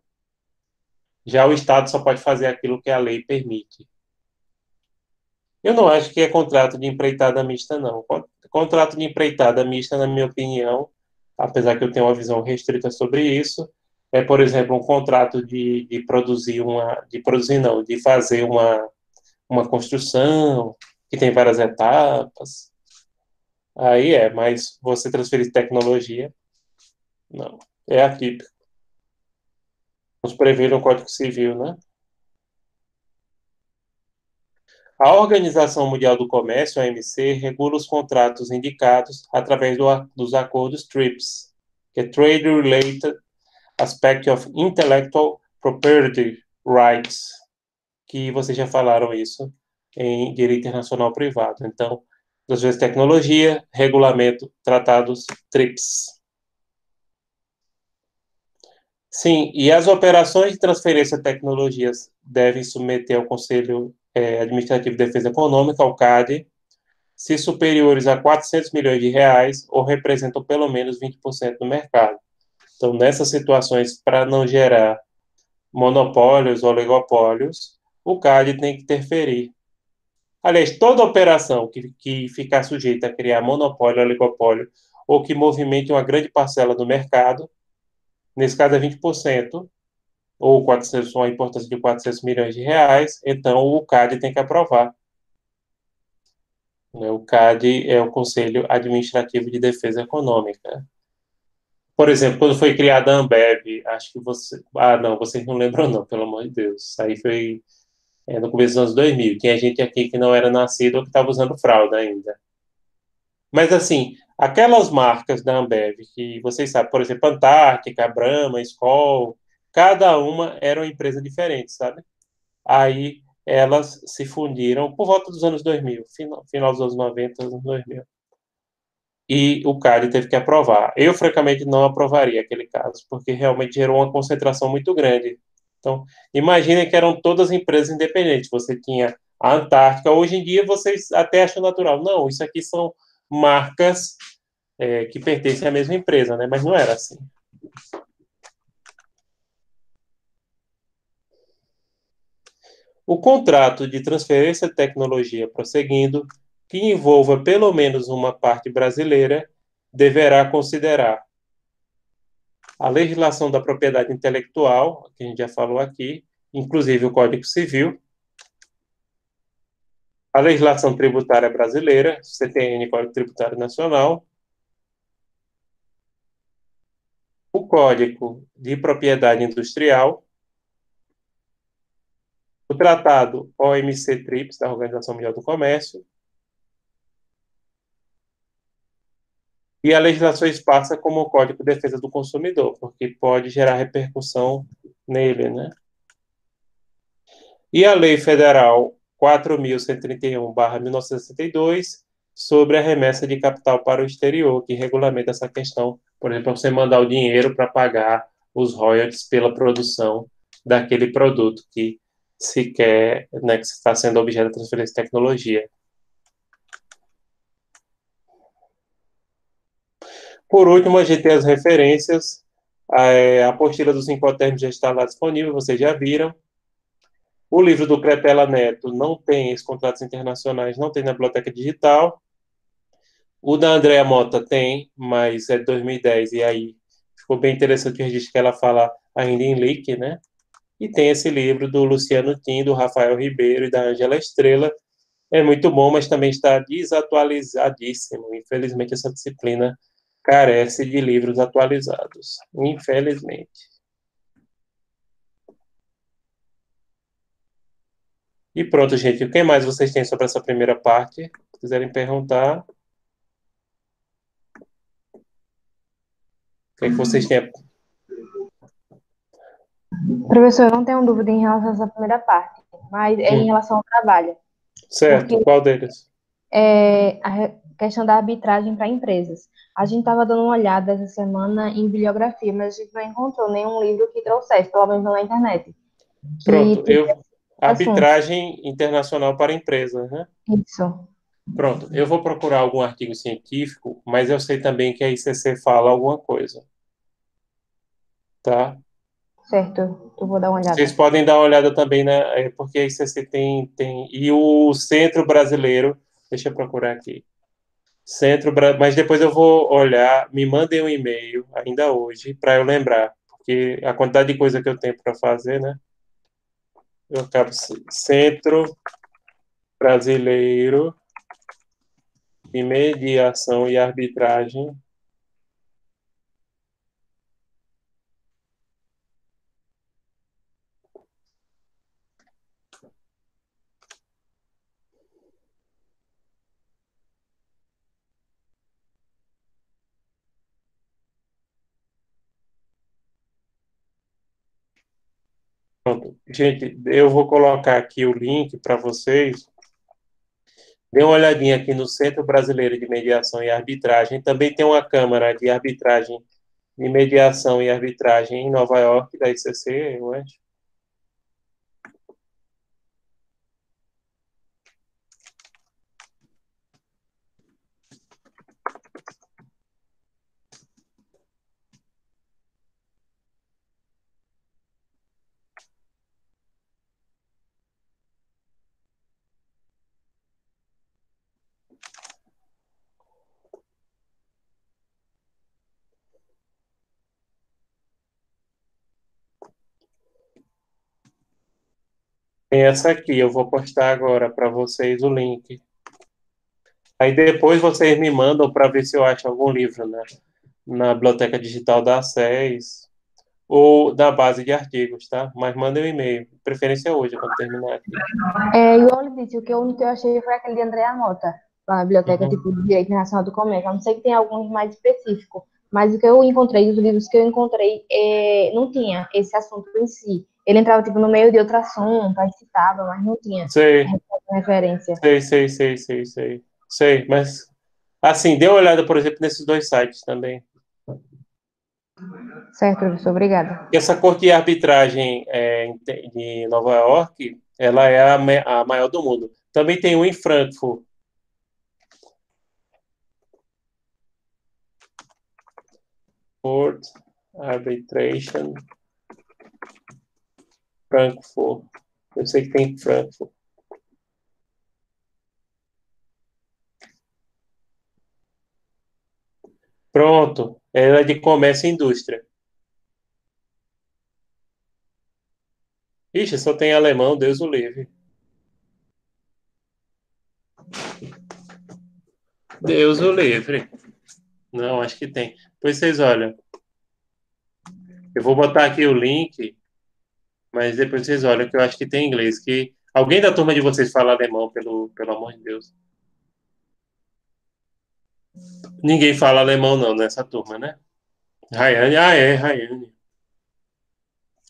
[SPEAKER 1] Já o Estado só pode fazer aquilo que a lei permite. Eu não acho que é contrato de empreitada mista, não. Contrato de empreitada mista, na minha opinião, apesar que eu tenho uma visão restrita sobre isso, é, por exemplo, um contrato de produzir de produzir não, de fazer uma construção que tem várias etapas. Aí mas você transferir tecnologia, não. É atípico. Nos prevê no Código Civil, né? A Organização Mundial do Comércio, a OMC, regula os contratos indicados através dos acordos TRIPS, que é Trade Related Aspect of Intellectual Property Rights, que vocês já falaram isso em direito internacional privado. Então, das vezes tecnologia, regulamento, tratados TRIPS. Sim, e as operações de transferência de tecnologias devem submeter ao Conselho Administrativo de Defesa Econômica, ao CAD, se superiores a 400 milhões de reais ou representam pelo menos 20% do mercado. Então, nessas situações, para não gerar monopólios ou oligopólios, o CAD tem que interferir. Aliás, toda operação que ficar sujeita a criar monopólio, oligopólio, ou que movimente uma grande parcela do mercado, nesse caso é 20%, ou 400, uma importância de 400 milhões de reais, então o CAD tem que aprovar. O CAD é o Conselho Administrativo de Defesa Econômica. Por exemplo, quando foi criada a Ambev, acho que você... Ah, não, vocês não lembram não, pelo amor de Deus. Isso aí foi no começo dos anos 2000. Tinha gente aqui que não era nascido ou que estava usando fralda ainda. Mas, assim, aquelas marcas da Ambev, que vocês sabem, por exemplo, Antártica, Brahma, Skol, cada uma era uma empresa diferente, sabe? Aí elas se fundiram por volta dos anos 2000, final dos anos 90, anos 2000. E o CAD teve que aprovar. Eu, francamente, não aprovaria aquele caso, porque realmente gerou uma concentração muito grande. Então, imaginem que eram todas empresas independentes. Você tinha a Antártica. Hoje em dia, vocês até acham natural. Não, isso aqui são marcas que pertencem à mesma empresa, né? Mas não era assim. O contrato de transferência de tecnologia prosseguindo, que envolva pelo menos uma parte brasileira, deverá considerar a legislação da propriedade intelectual, que a gente já falou aqui, inclusive o Código Civil, a legislação tributária brasileira, CTN, Código Tributário Nacional, o Código de Propriedade Industrial, o Tratado OMC-TRIPS, da Organização Mundial do Comércio, e a legislação esparsa como o Código de Defesa do Consumidor, porque pode gerar repercussão nele, né? E a Lei Federal 4.131/1962, sobre a remessa de capital para o exterior, que regulamenta essa questão, por exemplo, você mandar o dinheiro para pagar os royalties pela produção daquele produto que se quer, né, que está sendo objeto de transferência de tecnologia. Por último, a gente tem as referências. A apostila dos Incoterms já está lá disponível, vocês já viram. O livro do Crepella Neto não tem esses contratos internacionais, não tem na biblioteca digital. O da Andrea Mota tem, mas é de 2010, e aí ficou bem interessante o registro que ela fala ainda em leak, né? E tem esse livro do Luciano Tim, do Rafael Ribeiro e da Ângela Estrela. É muito bom, mas também está desatualizadíssimo. Infelizmente, essa disciplina carece de livros atualizados. Infelizmente. E pronto, gente. O que mais vocês têm sobre essa primeira parte? Se quiserem perguntar. O que é que vocês têm?
[SPEAKER 2] Professor, eu não tenho dúvida em relação a essa primeira parte, mas é em relação ao trabalho.
[SPEAKER 1] Certo,
[SPEAKER 2] Porque
[SPEAKER 1] qual deles?
[SPEAKER 2] a questão da arbitragem para empresas. A gente estava dando uma olhada essa semana em bibliografia, mas a gente não encontrou nenhum livro que trouxesse, pelo menos na internet,
[SPEAKER 1] Pronto,
[SPEAKER 2] que tivesse assunto.
[SPEAKER 1] arbitragem internacional para empresas, né?
[SPEAKER 2] Isso,
[SPEAKER 1] Pronto, eu vou procurar algum artigo científico, mas eu sei também que a ICC fala alguma coisa, tá?
[SPEAKER 2] certo. Eu vou dar uma
[SPEAKER 1] Vocês
[SPEAKER 2] olhada.
[SPEAKER 1] podem dar uma olhada também, né? Porque a ICC tem... E o Centro Brasileiro, deixa eu procurar aqui. Mas depois eu vou olhar, me mandem um e-mail ainda hoje para eu lembrar, porque a quantidade de coisa que eu tenho para fazer, né? Eu acabo Centro Brasileiro de Mediação e Arbitragem. Gente, eu vou colocar aqui o link para vocês. Dê uma olhadinha aqui no Centro Brasileiro de Mediação e Arbitragem. Também tem uma Câmara de Arbitragem, de Mediação e Arbitragem em Nova York, da ICC, eu acho. Tem essa aqui, eu vou postar agora para vocês o link. Aí depois vocês me mandam para ver se eu acho algum livro na Biblioteca Digital da SES ou da base de artigos, tá? Mas mandem um e-mail, de preferência hoje, quando terminar aqui.
[SPEAKER 2] Igual eu disse, o único que eu achei foi aquele de Andréa Mota, lá na biblioteca, tipo, do Direito Internacional do Comércio. A não sei que tem alguns mais específicos, mas o que eu encontrei, os livros que eu encontrei, não tinha esse assunto em si. Ele entrava, tipo, no meio de outro assunto, aí citava, mas não tinha
[SPEAKER 1] Sei,
[SPEAKER 2] referência.
[SPEAKER 1] sei. Mas, assim, dê uma olhada, por exemplo, nesses dois sites também.
[SPEAKER 2] Certo, professor, obrigada.
[SPEAKER 1] Essa corte de arbitragem de Nova York, ela é a maior do mundo. Também tem um em Frankfurt. Court Arbitration Frankfurt. Eu sei que tem em Frankfurt. Pronto. Ela é de comércio e indústria. Ixi, só tem alemão, Deus o livre. Deus o livre. Não, acho que tem. Pois vocês olham. Eu vou botar aqui o link, mas depois vocês olham que eu acho que tem inglês. Que alguém da turma de vocês fala alemão, pelo amor de Deus. Ninguém fala alemão não nessa turma, né? Rayane, Rayane.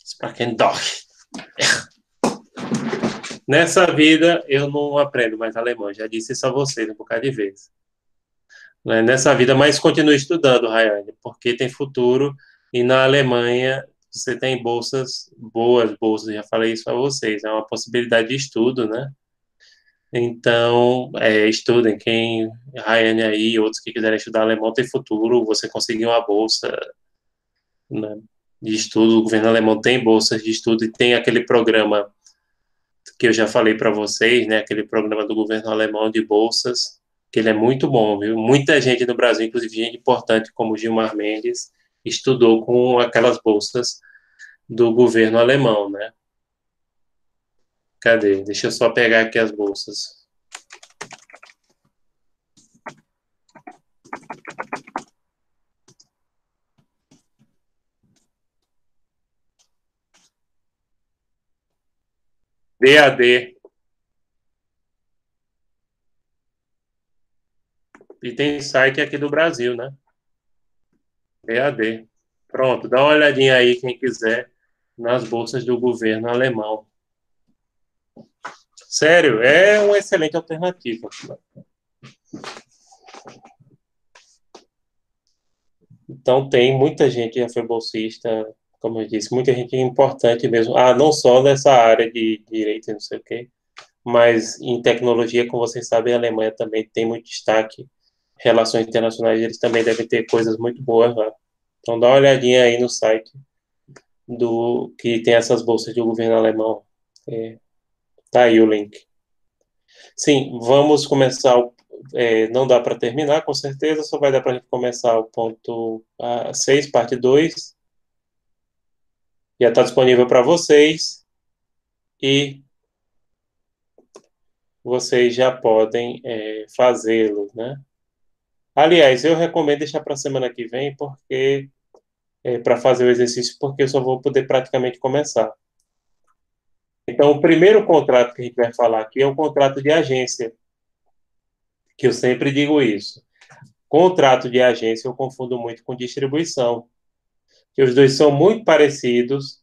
[SPEAKER 1] Sprachen doch. Nessa vida eu não aprendo mais alemão, já disse isso a vocês um bocado de vezes. Nessa vida, mas continue estudando, Rayane, porque tem futuro e na Alemanha você tem bolsas, boas bolsas, já falei isso a vocês, é uma possibilidade de estudo, né? Então, estudem, quem, Rayane aí, outros que quiserem estudar alemão, tem futuro, você conseguir uma bolsa, né, de estudo, o governo alemão tem bolsas de estudo e tem aquele programa que eu já falei para vocês, né, aquele programa do governo alemão de bolsas, que ele é muito bom, viu? Muita gente no Brasil, inclusive gente importante como Gilmar Mendes, estudou com aquelas bolsas do governo alemão, né? Cadê? Deixa eu só pegar aqui as bolsas. DAD. E tem site aqui do Brasil, né? DAD. Pronto, dá uma olhadinha aí, quem quiser, nas bolsas do governo alemão. Sério, é uma excelente alternativa. Então, tem muita gente que já foi bolsista, como eu disse, muita gente importante mesmo. Ah, não só nessa área de direito, não sei o quê, mas em tecnologia, como vocês sabem, a Alemanha também tem muito destaque. Relações internacionais, eles também devem ter coisas muito boas lá. Então, dá uma olhadinha aí no site do que tem essas bolsas do governo alemão. Tá aí o link. Sim, vamos começar. Não dá para terminar, com certeza, só vai dar para a gente começar o ponto 6, parte 2. Já está disponível para vocês e vocês já podem fazê-lo, né? Aliás, eu recomendo deixar para a semana que vem, porque para fazer o exercício, porque eu só vou poder praticamente começar. Então, o primeiro contrato que a gente vai falar aqui é o contrato de agência, que eu sempre digo isso. Contrato de agência eu confundo muito com distribuição, que os dois são muito parecidos,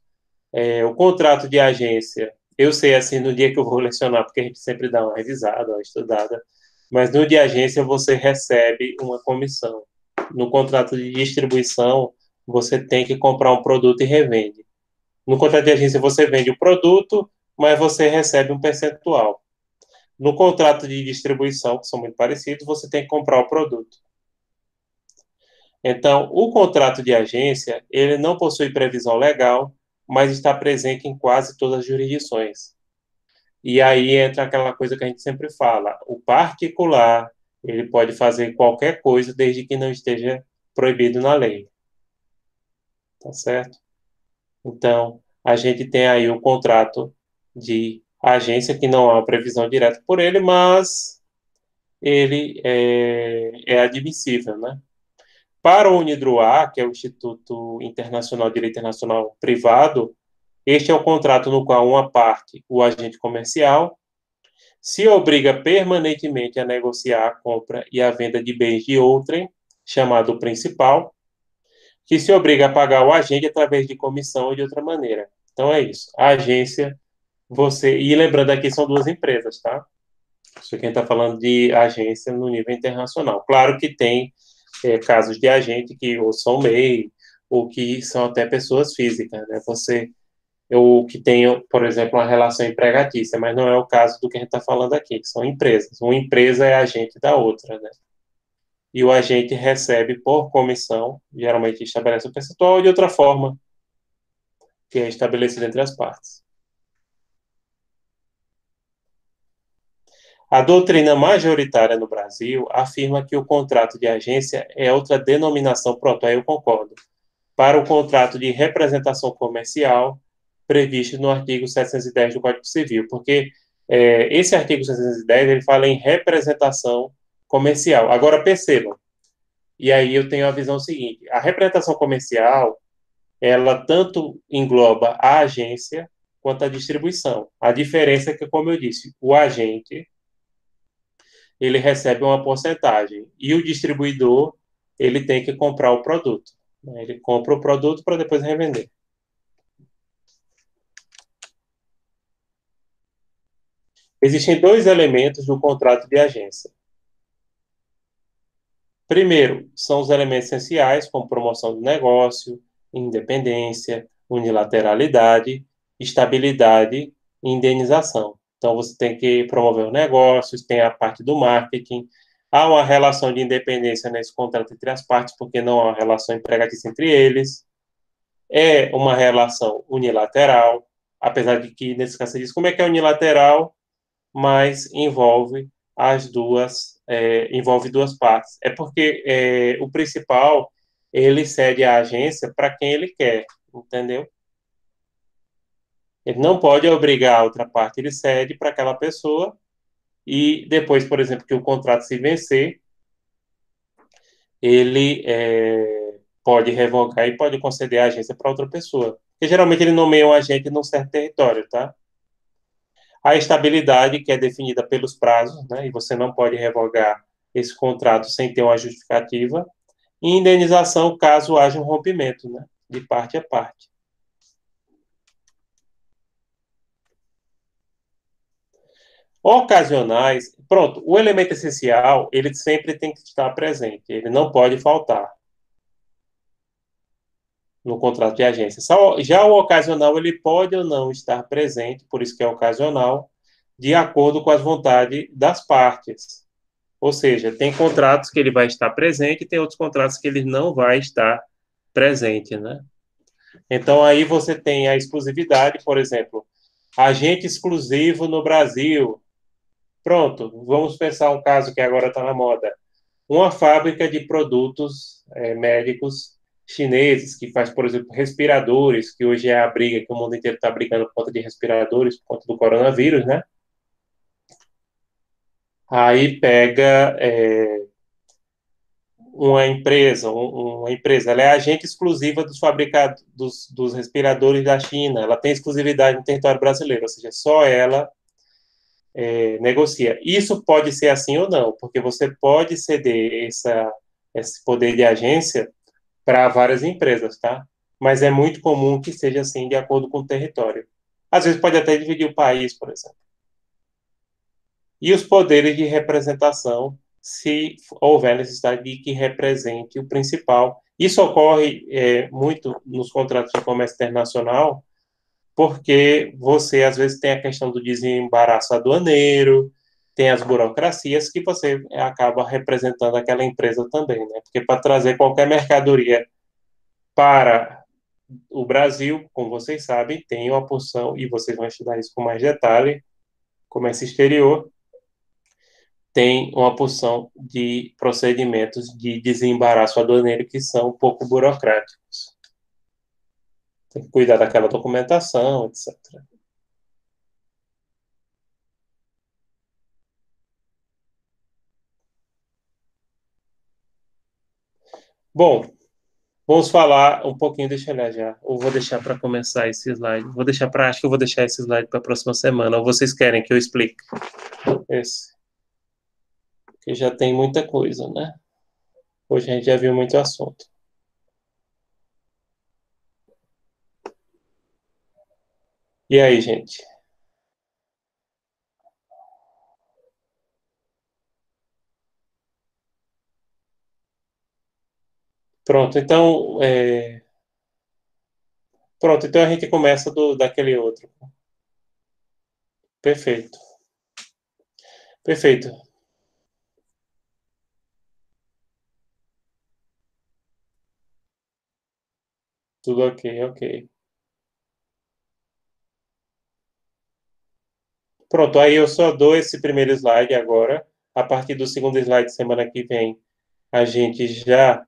[SPEAKER 1] O contrato de agência, eu sei assim no dia que eu vou lecionar, porque a gente sempre dá uma revisada, uma estudada, mas no de agência você recebe uma comissão. No contrato de distribuição, você tem que comprar um produto e revende. No contrato de agência você vende o produto, mas você recebe um percentual. No contrato de distribuição, que são muito parecidos, você tem que comprar o produto. Então, o contrato de agência, ele não possui previsão legal, mas está presente em quase todas as jurisdições. E aí entra aquela coisa que a gente sempre fala, o particular, ele pode fazer qualquer coisa desde que não esteja proibido na lei. Tá certo? Então, a gente tem aí o contrato de agência, que não há uma previsão direta por ele, mas ele é admissível, né? Para o UNIDROIT, que é o Instituto Internacional de Direito Internacional Privado, este é o contrato no qual uma parte, o agente comercial, se obriga permanentemente a negociar a compra e a venda de bens de outrem, chamado principal, que se obriga a pagar o agente através de comissão ou de outra maneira. Então é isso. A agência, você. E lembrando aqui, são duas empresas, tá? Isso aqui a gente está falando de agência no nível internacional. Claro que tem casos de agente que ou são MEI, ou que são até pessoas físicas, né? Ou que tem, por exemplo, uma relação empregatícia, mas não é o caso do que a gente está falando aqui, que são empresas. Uma empresa é agente da outra, né? E o agente recebe por comissão, geralmente estabelece o percentual, de outra forma, que é estabelecida entre as partes. A doutrina majoritária no Brasil afirma que o contrato de agência é outra denominação, pronto, aí eu concordo, para o contrato de representação comercial previsto no artigo 710 do Código Civil, porque esse artigo 710 ele fala em representação comercial. Agora percebam, e aí eu tenho a visão seguinte: a representação comercial ela tanto engloba a agência quanto a distribuição. A diferença é que, como eu disse, o agente ele recebe uma porcentagem e o distribuidor ele tem que comprar o produto. Ele compra o produto para depois revender. Existem dois elementos do contrato de agência. Primeiro, são os elementos essenciais, como promoção do negócio, independência, unilateralidade, estabilidade e indenização. Então, você tem que promover os negócios, tem a parte do marketing, há uma relação de independência nesse contrato entre as partes, porque não há uma relação empregatícia entre eles, é uma relação unilateral, apesar de que, nesse caso, você diz como é que é unilateral, mas envolve duas partes. É porque o principal, ele cede a agência para quem ele quer, entendeu? Ele não pode obrigar a outra parte, ele cede para aquela pessoa e depois, por exemplo, que o contrato se vencer, ele pode revogar e pode conceder a agência para outra pessoa. Porque geralmente ele nomeia um agente num certo território, tá? A estabilidade, que é definida pelos prazos, né, e você não pode revogar esse contrato sem ter uma justificativa, e indenização caso haja um rompimento, né, de parte a parte. Ocasionais, pronto, o elemento essencial, ele sempre tem que estar presente, ele não pode faltar no contrato de agência. Já o ocasional, ele pode ou não estar presente, por isso que é ocasional, de acordo com as vontades das partes. Ou seja, tem contratos que ele vai estar presente e tem outros contratos que ele não vai estar presente, né? Então, aí você tem a exclusividade, por exemplo, agente exclusivo no Brasil. Pronto, vamos pensar um caso que agora está na moda. Uma fábrica de produtos médicos chineses, que faz, por exemplo, respiradores, que hoje é a briga que o mundo inteiro está brigando por conta de respiradores, por conta do coronavírus, né? Aí pega uma empresa, ela é agente exclusiva dos fabricados dos respiradores da China, ela tem exclusividade no território brasileiro, ou seja, só ela negocia. Isso pode ser assim ou não, porque você pode ceder esse poder de agência para várias empresas, tá? mas é muito comum que seja assim, de acordo com o território. Às vezes pode até dividir o país, por exemplo. E os poderes de representação, se houver necessidade de que represente o principal. Isso ocorre muito nos contratos de comércio internacional, porque você, às vezes, tem a questão do desembaraço aduaneiro, tem as burocracias que você acaba representando aquela empresa também, né? Porque para trazer qualquer mercadoria para o Brasil, como vocês sabem, tem uma porção, e vocês vão estudar isso com mais detalhe, comércio exterior, tem uma porção de procedimentos de desembaraço aduaneiro que são um pouco burocráticos. Tem que cuidar daquela documentação, etc. Bom, vamos falar um pouquinho, deixa eu olhar já. Ou vou deixar para começar esse slide. Acho que eu vou deixar esse slide para a próxima semana. Ou vocês querem que eu explique esse? Porque já tem muita coisa, né? Hoje a gente já viu muito assunto. E aí, gente? Pronto, então, a gente começa daquele outro. Perfeito. Perfeito. Tudo ok, ok. Pronto, aí eu só dou esse primeiro slide agora. A partir do segundo slide, semana que vem, a gente já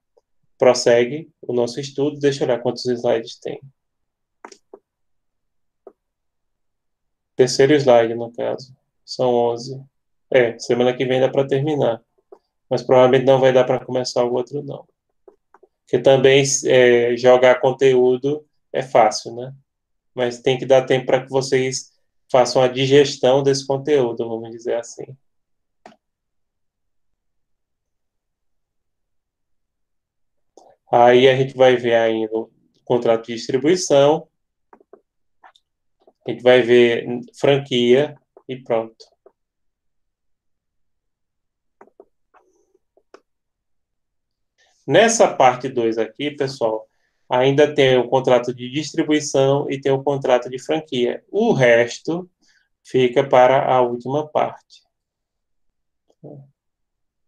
[SPEAKER 1] prossegue o nosso estudo. Deixa eu olhar quantos slides tem. Terceiro slide, no caso. São 11. Semana que vem dá para terminar. Mas provavelmente não vai dar para começar o outro, não. Porque também jogar conteúdo é fácil, né? Mas tem que dar tempo para que vocês façam a digestão desse conteúdo, vamos dizer assim. Aí a gente vai ver ainda o contrato de distribuição, a gente vai ver franquia e pronto. Nessa parte 2 aqui, pessoal, ainda tem o contrato de distribuição e tem o contrato de franquia. O resto fica para a última parte.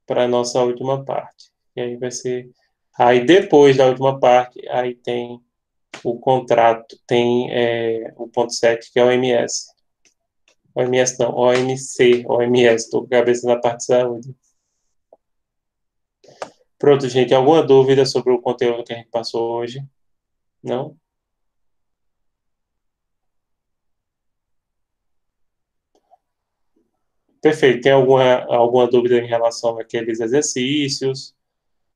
[SPEAKER 1] Para a nossa última parte. E aí vai ser... Aí depois da última parte, aí tem o contrato, tem o ponto 7, que é o OMS. OMS não, OMC, OMS, estou com a cabeça na parte de saúde. Pronto, gente, alguma dúvida sobre o conteúdo que a gente passou hoje? Não? Perfeito. Tem alguma dúvida em relação àqueles exercícios?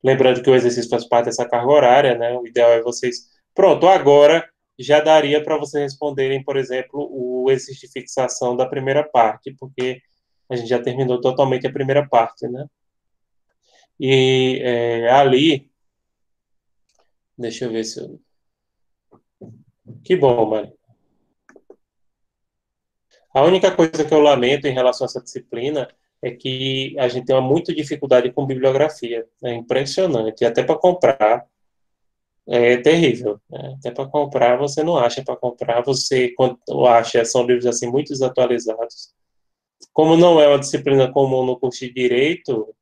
[SPEAKER 1] Lembrando que o exercício faz parte dessa carga horária, né? O ideal é vocês. Pronto, agora já daria para vocês responderem, por exemplo, o exercício de fixação da primeira parte, porque a gente já terminou totalmente a primeira parte, né? E ali, deixa eu ver se eu. Que bom, Mari. A única coisa que eu lamento em relação a essa disciplina é que a gente tem uma muita dificuldade com bibliografia. É impressionante. Até para comprar é terrível. Né? Até para comprar você não acha para comprar. Você, quando acha, são livros assim muito desatualizados. Como não é uma disciplina comum no curso de Direito,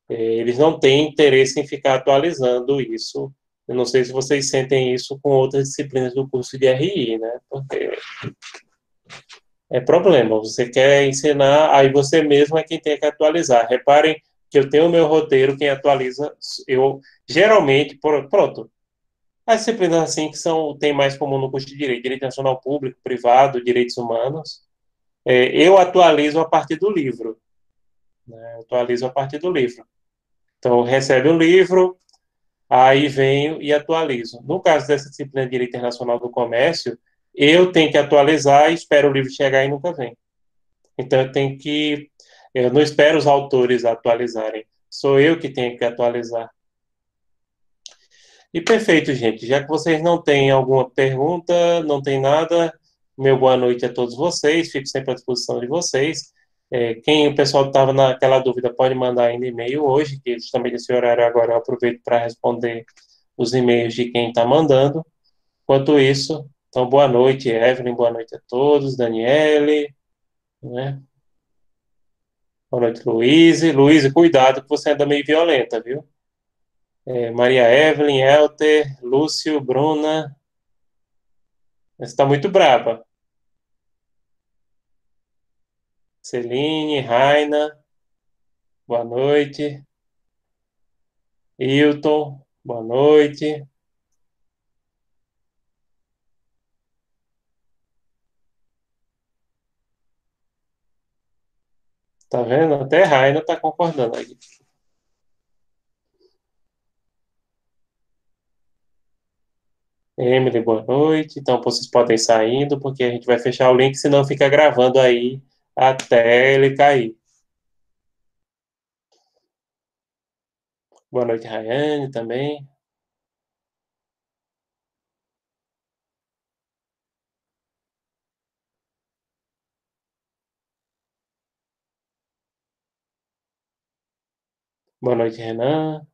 [SPEAKER 1] eles não têm interesse em ficar atualizando isso. Eu não sei se vocês sentem isso com outras disciplinas do curso de RI, né? Porque é problema. Você quer ensinar, aí você mesmo é quem tem que atualizar. Reparem que eu tenho o meu roteiro, quem atualiza, eu geralmente, pronto. As disciplinas assim que tem mais comum no curso de Direito, Direito Nacional Público, Privado, Direitos Humanos, eu atualizo a partir do livro. Né? Eu atualizo a partir do livro. Então, recebe um livro, aí venho e atualizo. No caso dessa disciplina de Direito Internacional do Comércio, eu tenho que atualizar e espero o livro chegar e nunca vem. Então, eu não espero os autores atualizarem, sou eu que tenho que atualizar. E perfeito, gente. Já que vocês não têm alguma pergunta, não tem nada, meu boa noite a todos vocês. Fico sempre à disposição de vocês. Quem o pessoal estava naquela dúvida pode mandar ainda e-mail hoje, que justamente esse horário agora eu aproveito para responder os e-mails de quem está mandando. Enquanto isso, então boa noite, Evelyn, boa noite a todos, Daniele, né? Boa noite, Luiz. Luiz, cuidado que você anda meio violenta, viu? Maria Evelyn, Elter, Lúcio, Bruna. Você está muito braba. Celine, Raina, boa noite. Hilton, boa noite. Tá vendo? Até Raina tá concordando aí. Emily, boa noite. Então vocês podem ir saindo, porque a gente vai fechar o link, senão fica gravando aí até ele cair. Boa noite, Rayane, também. Boa noite, Renan.